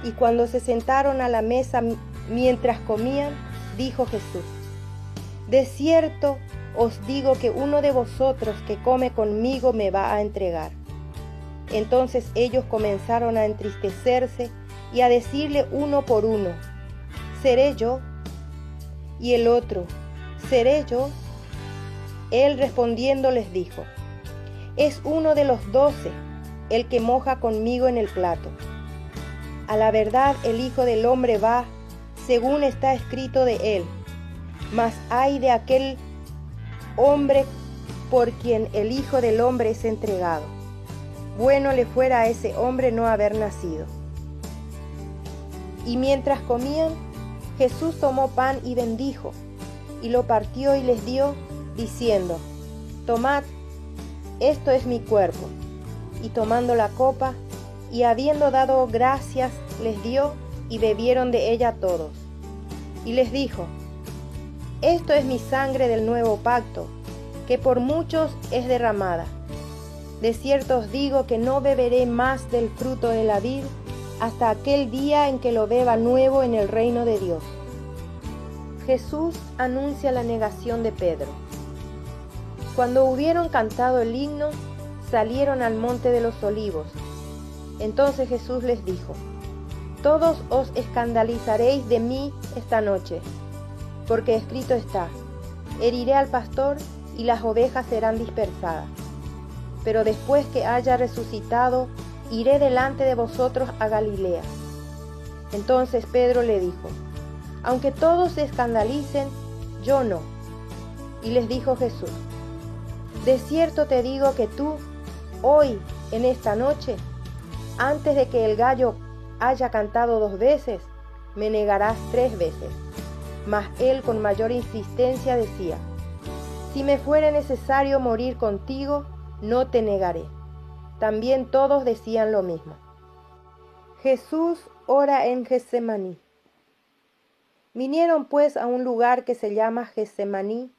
Y cuando se sentaron a la mesa mientras comían, dijo Jesús: de cierto os digo que uno de vosotros que come conmigo me va a entregar. Entonces ellos comenzaron a entristecerse y a decirle uno por uno: ¿seré yo? Y el otro: ¿seré yo? Él respondiendo les dijo: es uno de los 12, el que moja conmigo en el plato. A la verdad el Hijo del Hombre va, según está escrito de él, mas ay de aquel hombre por quien el Hijo del Hombre es entregado. Bueno le fuera a ese hombre no haber nacido. Y mientras comían, Jesús tomó pan y bendijo, y lo partió y les dio, diciendo: tomad, esto es mi cuerpo. Y tomando la copa, y habiendo dado gracias, les dio, y bebieron de ella todos. Y les dijo: esto es mi sangre del nuevo pacto, que por muchos es derramada. De cierto os digo que no beberé más del fruto de la vid, hasta aquel día en que lo beba nuevo en el reino de Dios. Jesús anuncia la negación de Pedro. Cuando hubieron cantado el himno, salieron al monte de los olivos. Entonces Jesús les dijo: todos os escandalizaréis de mí esta noche, porque escrito está: heriré al pastor y las ovejas serán dispersadas. Pero después que haya resucitado, iré delante de vosotros a Galilea. Entonces Pedro le dijo: aunque todos se escandalicen, yo no. Y les dijo Jesús: de cierto te digo que tú, hoy, en esta noche, antes de que el gallo haya cantado 2 veces, me negarás 3 veces. Mas él con mayor insistencia decía: si me fuere necesario morir contigo, no te negaré. También todos decían lo mismo. Jesús ora en Getsemaní. Vinieron pues a un lugar que se llama Getsemaní,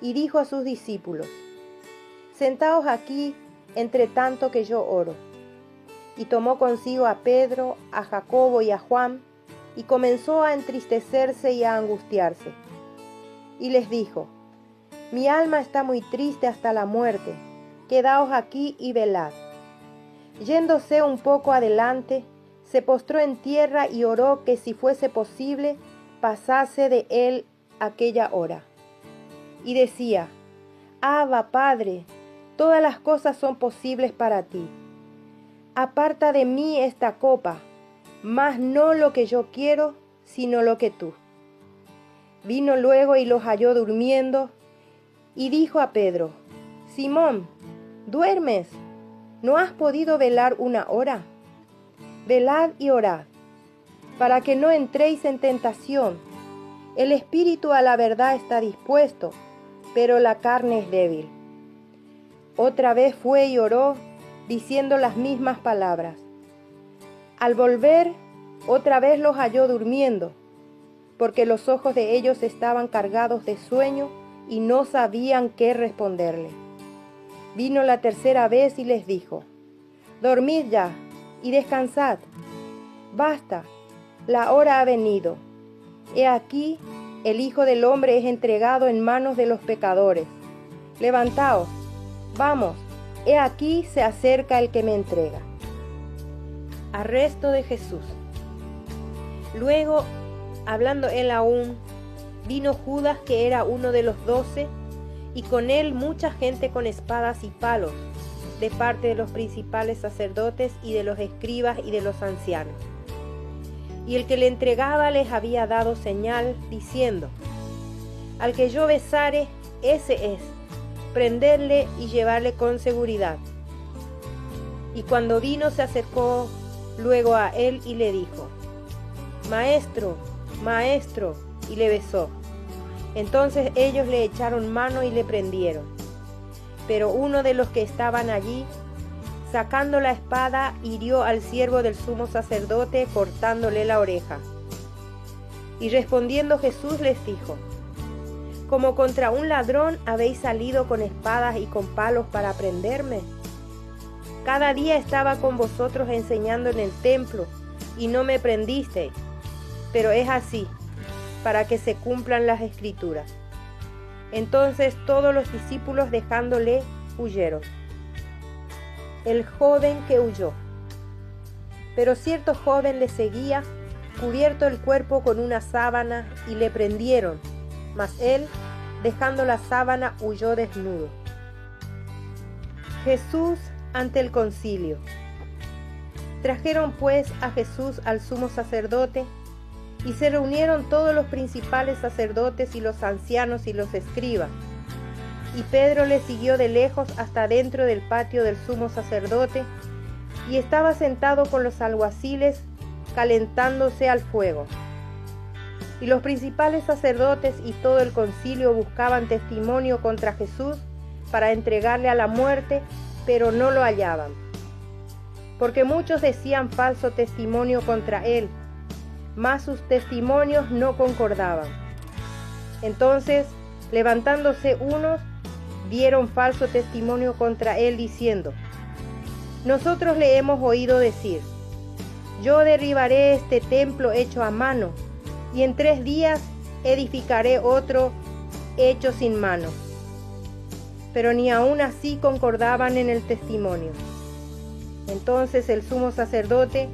y dijo a sus discípulos: sentaos aquí, entre tanto que yo oro. Y tomó consigo a Pedro, a Jacobo y a Juan, y comenzó a entristecerse y a angustiarse. Y les dijo: mi alma está muy triste hasta la muerte, quedaos aquí y velad. Yéndose un poco adelante, se postró en tierra y oró que si fuese posible, pasase de él aquella hora. Y decía: Abba, Padre, todas las cosas son posibles para ti. Aparta de mí esta copa, mas no lo que yo quiero, sino lo que tú. Vino luego y los halló durmiendo, y dijo a Pedro: Simón, ¿duermes? ¿No has podido velar una hora? Velad y orad, para que no entréis en tentación. El espíritu a la verdad está dispuesto, pero la carne es débil. Otra vez fue y oró, diciendo las mismas palabras. Al volver, otra vez los halló durmiendo, porque los ojos de ellos estaban cargados de sueño y no sabían qué responderle. Vino la tercera vez y les dijo: Dormid ya y descansad. Basta, la hora ha venido. He aquí, el Hijo del Hombre es entregado en manos de los pecadores. Levantaos, vamos, he aquí se acerca el que me entrega. Arresto de Jesús. Luego, hablando él aún, vino Judas, que era uno de los 12, y con él mucha gente con espadas y palos, de parte de los principales sacerdotes y de los escribas y de los ancianos. Y el que le entregaba les había dado señal, diciendo: Al que yo besare, ese es, prenderle y llevarle con seguridad. Y cuando vino se acercó luego a él y le dijo: Maestro, Maestro, y le besó. Entonces ellos le echaron mano y le prendieron. Pero uno de los que estaban allí, sacando la espada, hirió al siervo del sumo sacerdote, cortándole la oreja. Y respondiendo Jesús les dijo: Como contra un ladrón habéis salido con espadas y con palos para prenderme. Cada día estaba con vosotros enseñando en el templo, y no me prendisteis. Pero es así, para que se cumplan las Escrituras. Entonces todos los discípulos, dejándole, huyeron. el joven que huyó. Pero cierto joven le seguía, cubierto el cuerpo con una sábana, y le prendieron, mas él, dejando la sábana, huyó desnudo. Jesús ante el concilio. Trajeron pues a Jesús al sumo sacerdote, y se reunieron todos los principales sacerdotes y los ancianos y los escribas. Y Pedro le siguió de lejos hasta dentro del patio del sumo sacerdote, y estaba sentado con los alguaciles, calentándose al fuego. Y los principales sacerdotes y todo el concilio buscaban testimonio contra Jesús para entregarle a la muerte, pero no lo hallaban, porque muchos decían falso testimonio contra él, mas sus testimonios no concordaban. Entonces, levantándose unos, dieron falso testimonio contra él, diciendo: nosotros le hemos oído decir: yo derribaré este templo hecho a mano, y en 3 días edificaré otro hecho sin mano. Pero ni aun así concordaban en el testimonio. Entonces el sumo sacerdote,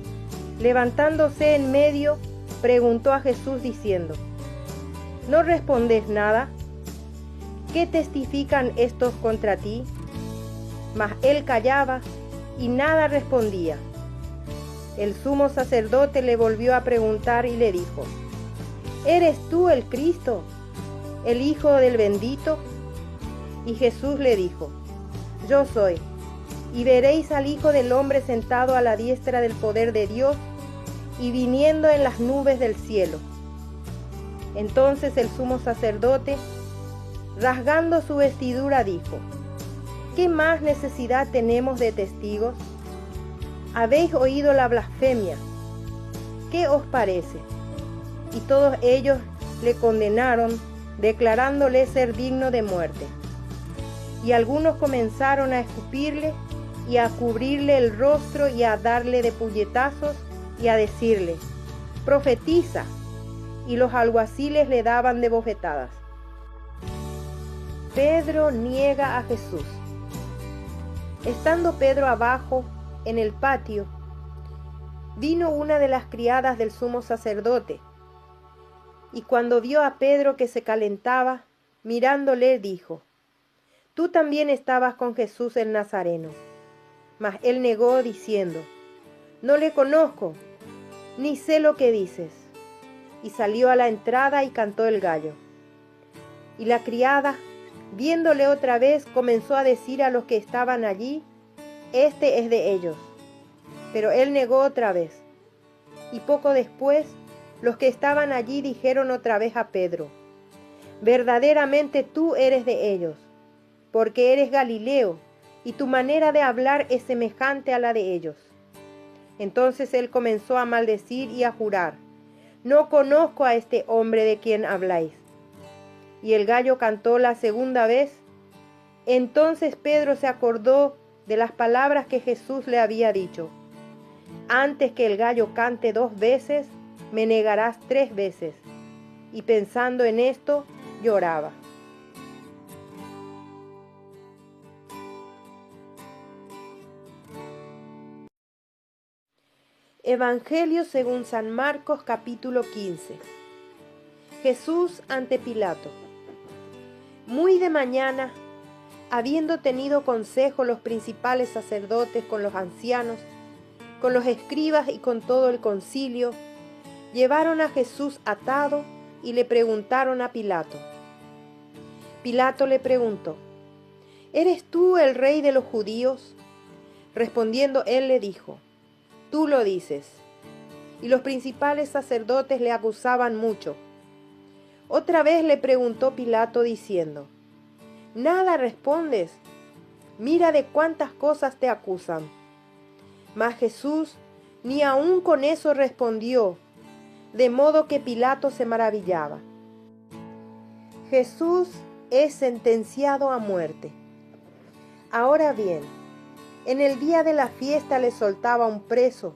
levantándose en medio, preguntó a Jesús diciendo: ¿no respondes nada? ¿Qué testifican estos contra ti? Mas él callaba y nada respondía. El sumo sacerdote le volvió a preguntar y le dijo: ¿eres tú el Cristo, el Hijo del Bendito? Y Jesús le dijo: yo soy. Y veréis al Hijo del Hombre sentado a la diestra del poder de Dios, y viniendo en las nubes del cielo. Entonces el sumo sacerdote, rasgando su vestidura, dijo: ¿qué más necesidad tenemos de testigos? Habéis oído la blasfemia. ¿Qué os parece? Y todos ellos le condenaron, declarándole ser digno de muerte. Y algunos comenzaron a escupirle y a cubrirle el rostro y a darle de puñetazos y a decirle: profetiza. Y los alguaciles le daban de bofetadas. Pedro niega a Jesús. Estando Pedro abajo en el patio, vino una de las criadas del sumo sacerdote, y cuando vio a Pedro que se calentaba, mirándole dijo: tú también estabas con Jesús el Nazareno. Mas él negó diciendo: no le conozco, ni sé lo que dices. Y salió a la entrada y cantó el gallo. Y la criada, viéndole otra vez, comenzó a decir a los que estaban allí: este es de ellos. Pero él negó otra vez. Y poco después, los que estaban allí dijeron otra vez a Pedro: verdaderamente tú eres de ellos, porque eres Galileo, y tu manera de hablar es semejante a la de ellos. Entonces él comenzó a maldecir y a jurar: no conozco a este hombre de quien habláis. Y el gallo cantó la segunda vez. Entonces Pedro se acordó de las palabras que Jesús le había dicho: antes que el gallo cante 2 veces, me negarás 3 veces. Y pensando en esto, lloraba. Evangelio según San Marcos, capítulo 15. Jesús ante Pilato. Muy de mañana, habiendo tenido consejo los principales sacerdotes con los ancianos, con los escribas y con todo el concilio, llevaron a Jesús atado y le preguntaron a Pilato. Pilato le preguntó: ¿eres tú el rey de los judíos? Respondiendo él le dijo: tú lo dices. Y los principales sacerdotes le acusaban mucho. Otra vez le preguntó Pilato diciendo: ¿nada respondes? Mira de cuántas cosas te acusan. Mas Jesús ni aun con eso respondió, de modo que Pilato se maravillaba. Jesús es sentenciado a muerte. Ahora bien, en el día de la fiesta le soltaba un preso,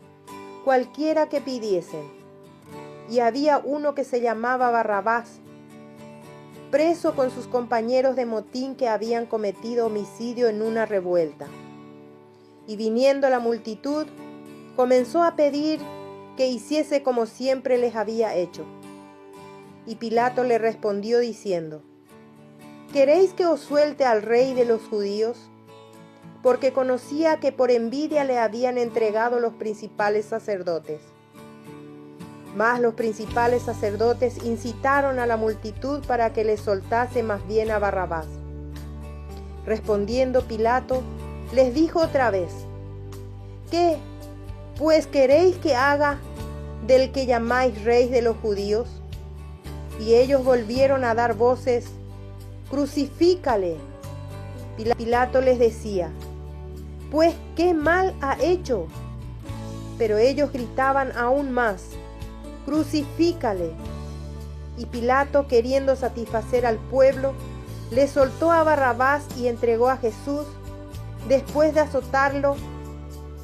cualquiera que pidiesen. Y había uno que se llamaba Barrabás, preso con sus compañeros de motín que habían cometido homicidio en una revuelta. Y viniendo la multitud, comenzó a pedir que hiciese como siempre les había hecho. Y Pilato le respondió diciendo: ¿Queréis que os suelte al rey de los judíos? Porque conocía que por envidia le habían entregado los principales sacerdotes. Mas los principales sacerdotes incitaron a la multitud para que le soltase más bien a Barrabás. Respondiendo Pilato, les dijo otra vez: ¿Qué, pues, queréis que haga del que llamáis rey de los judíos? Y ellos volvieron a dar voces: ¡Crucifícale! Pilato les decía: Pues, ¿qué mal ha hecho? Pero ellos gritaban aún más: ¡Crucifícale! Y Pilato, queriendo satisfacer al pueblo, le soltó a Barrabás y entregó a Jesús, después de azotarlo,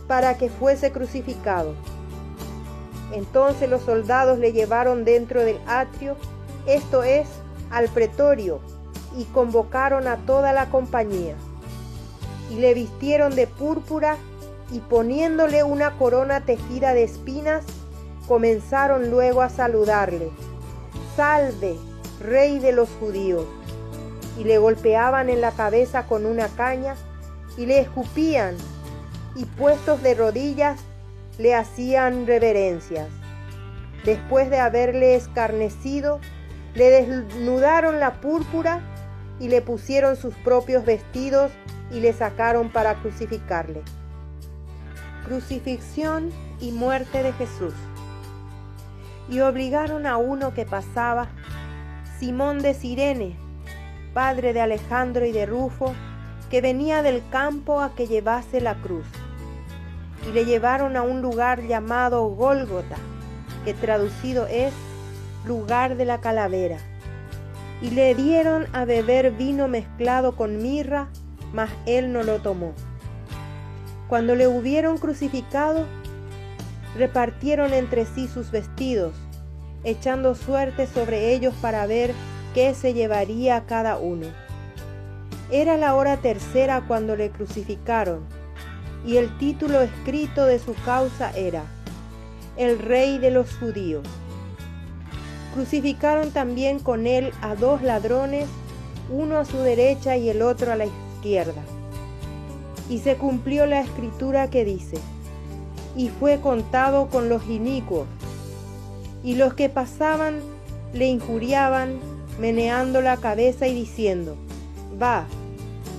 para que fuese crucificado. Entonces los soldados le llevaron dentro del atrio, esto es, al pretorio, y convocaron a toda la compañía. Y le vistieron de púrpura, y poniéndole una corona tejida de espinas, comenzaron luego a saludarle: ¡Salve, Rey de los judíos! Y le golpeaban en la cabeza con una caña, y le escupían, y puestos de rodillas, le hacían reverencias. Después de haberle escarnecido, le desnudaron la púrpura, y le pusieron sus propios vestidos, y le sacaron para crucificarle. Crucifixión y muerte de Jesús. Y obligaron a uno que pasaba, Simón de Cirene, padre de Alejandro y de Rufo, que venía del campo, a que llevase la cruz. Y le llevaron a un lugar llamado Gólgota, que traducido es lugar de la calavera. Y le dieron a beber vino mezclado con mirra, mas él no lo tomó. Cuando le hubieron crucificado, repartieron entre sí sus vestidos, echando suerte sobre ellos para ver qué se llevaría cada uno. Era la hora tercera cuando le crucificaron, y el título escrito de su causa era: El Rey de los Judíos. Crucificaron también con él a 2 ladrones, uno a su derecha y el otro a la izquierda. Y se cumplió la escritura que dice: Y fue contado con los inicuos. Y los que pasaban le injuriaban, meneando la cabeza y diciendo: Va,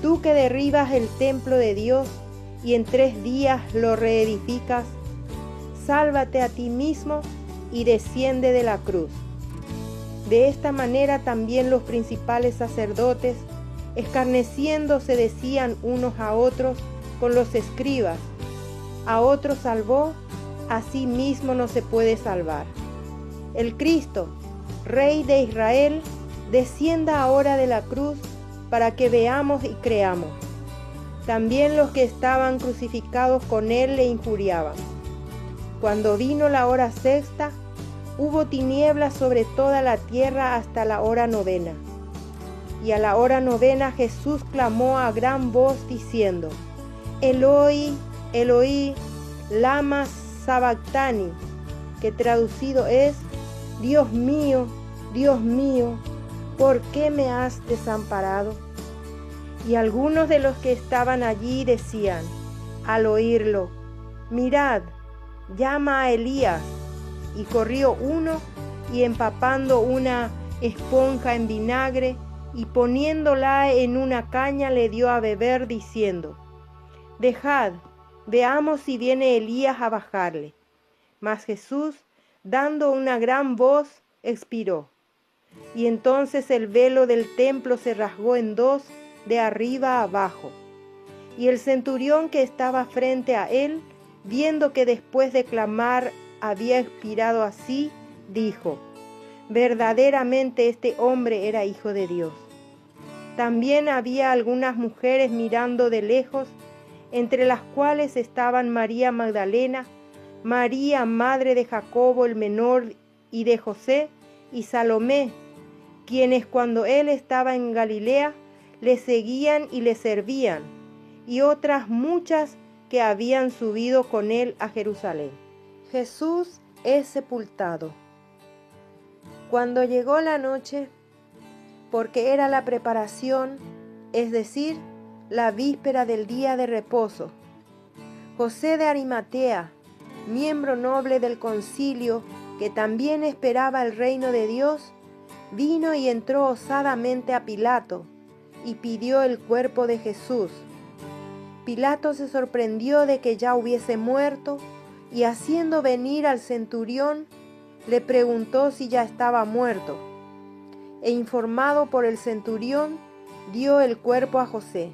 tú que derribas el templo de Dios y en 3 días lo reedificas, sálvate a ti mismo y desciende de la cruz. De esta manera también los principales sacerdotes, escarneciendo, se decían unos a otros con los escribas: A otro salvó, a sí mismo no se puede salvar. El Cristo, Rey de Israel, descienda ahora de la cruz, para que veamos y creamos. También los que estaban crucificados con él le injuriaban. Cuando vino la hora sexta, hubo tinieblas sobre toda la tierra hasta la hora 9. Y a la hora 9 Jesús clamó a gran voz diciendo: Eloi, Eloi, lama sabactani, que traducido es: Dios mío, ¿por qué me has desamparado? Y algunos de los que estaban allí decían, al oírlo: Mirad, llama a Elías. Y corrió uno, y empapando una esponja en vinagre, y poniéndola en una caña, le dio a beber, diciendo: Dejad, veamos si viene Elías a bajarle. Mas Jesús, dando una gran voz, expiró. Y entonces el velo del templo se rasgó en 2, de arriba a abajo. Y el centurión que estaba frente a él, viendo que después de clamar había expirado así, dijo: Verdaderamente este hombre era Hijo de Dios. También había algunas mujeres mirando de lejos, entre las cuales estaban María Magdalena, María, madre de Jacobo el menor y de José, y Salomé, quienes cuando él estaba en Galilea le seguían y le servían, y otras muchas que habían subido con él a Jerusalén. Jesús es sepultado. Cuando llegó la noche, porque era la preparación, es decir, la víspera del día de reposo, José de Arimatea, miembro noble del concilio, que también esperaba el reino de Dios, vino y entró osadamente a Pilato y pidió el cuerpo de Jesús. Pilato se sorprendió de que ya hubiese muerto y haciendo venir al centurión, le preguntó si ya estaba muerto. E informado por el centurión, dio el cuerpo a José,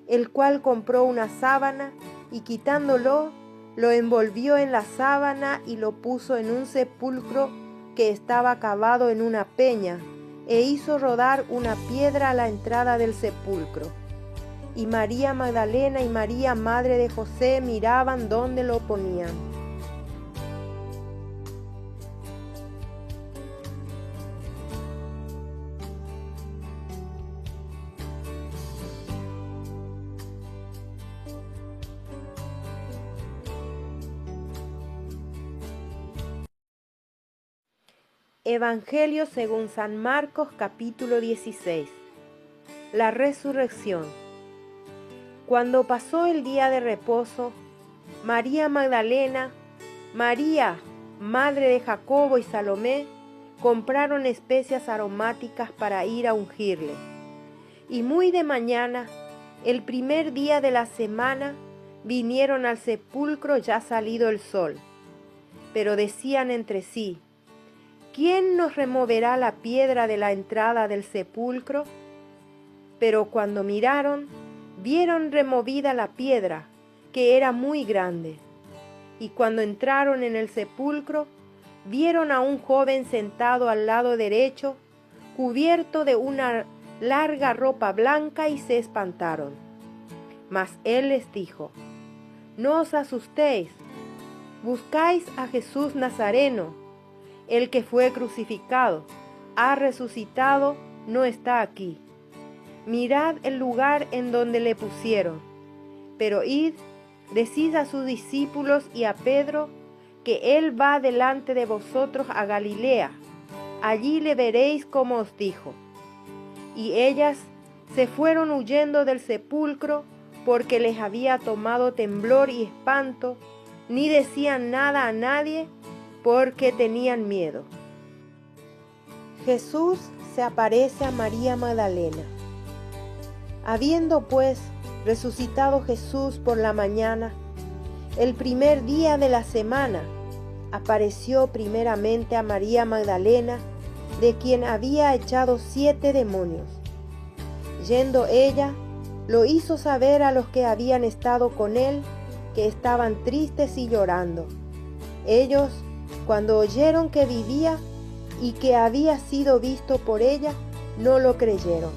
el cual compró una sábana y quitándolo, lo envolvió en la sábana y lo puso en un sepulcro que estaba cavado en una peña, e hizo rodar una piedra a la entrada del sepulcro. Y María Magdalena y María, madre de José, miraban dónde lo ponían. Evangelio según San Marcos, capítulo 16. La resurrección. Cuando pasó el día de reposo, María Magdalena, María, madre de Jacobo y Salomé, compraron especias aromáticas para ir a ungirle. Y muy de mañana, el primer día de la semana, vinieron al sepulcro ya salido el sol. Pero decían entre sí: ¿quién nos removerá la piedra de la entrada del sepulcro? Pero cuando miraron, vieron removida la piedra, que era muy grande. Y cuando entraron en el sepulcro, vieron a un joven sentado al lado derecho, cubierto de una larga ropa blanca, y se espantaron. Mas él les dijo: no os asustéis, buscáis a Jesús Nazareno, el que fue crucificado, ha resucitado, no está aquí. Mirad el lugar en donde le pusieron. Pero id, decid a sus discípulos y a Pedro, que él va delante de vosotros a Galilea. Allí le veréis como os dijo. Y ellas se fueron huyendo del sepulcro, porque les había tomado temblor y espanto, ni decían nada a nadie, porque tenían miedo. Jesús se aparece a María Magdalena. Habiendo pues resucitado Jesús por la mañana, el primer día de la semana, apareció primeramente a María Magdalena, de quien había echado 7 demonios. Yendo ella, lo hizo saber a los que habían estado con él, que estaban tristes y llorando. Ellos, cuando oyeron que vivía y que había sido visto por ella, no lo creyeron.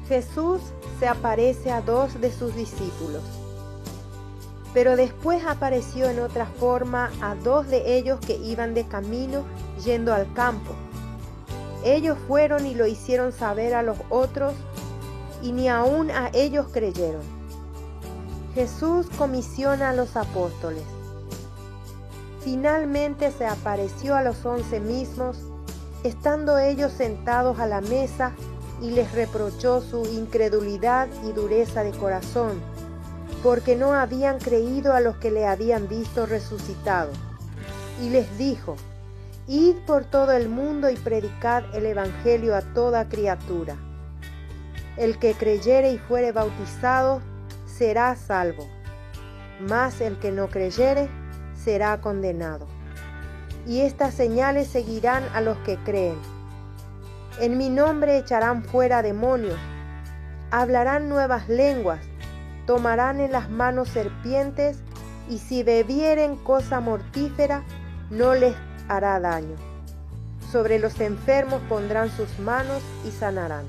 Jesús se aparece a 2 de sus discípulos, pero después apareció en otra forma a 2 de ellos que iban de camino yendo al campo. Ellos fueron y lo hicieron saber a los otros, y ni aun a ellos creyeron. Jesús comisiona a los apóstoles. Finalmente se apareció a los 11 mismos, estando ellos sentados a la mesa, y les reprochó su incredulidad y dureza de corazón, porque no habían creído a los que le habían visto resucitado. Y les dijo: id por todo el mundo y predicad el evangelio a toda criatura. El que creyere y fuere bautizado será salvo, mas el que no creyere será condenado. Y estas señales seguirán a los que creen. En mi nombre echarán fuera demonios, hablarán nuevas lenguas, tomarán en las manos serpientes, y si bebieren cosa mortífera, no les hará daño. Sobre los enfermos pondrán sus manos y sanarán.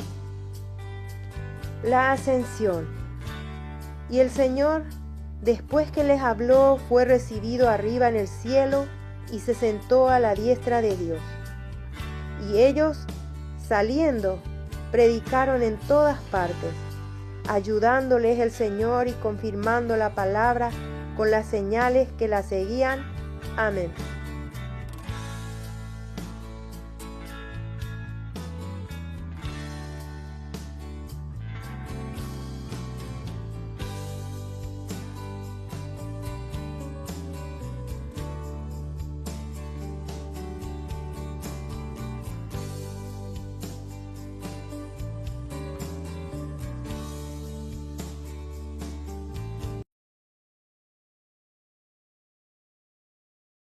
La ascensión. Y el Señor, después que les habló, fue recibido arriba en el cielo y se sentó a la diestra de Dios. Y ellos, saliendo, predicaron en todas partes, ayudándoles el Señor y confirmando la palabra con las señales que la seguían. Amén.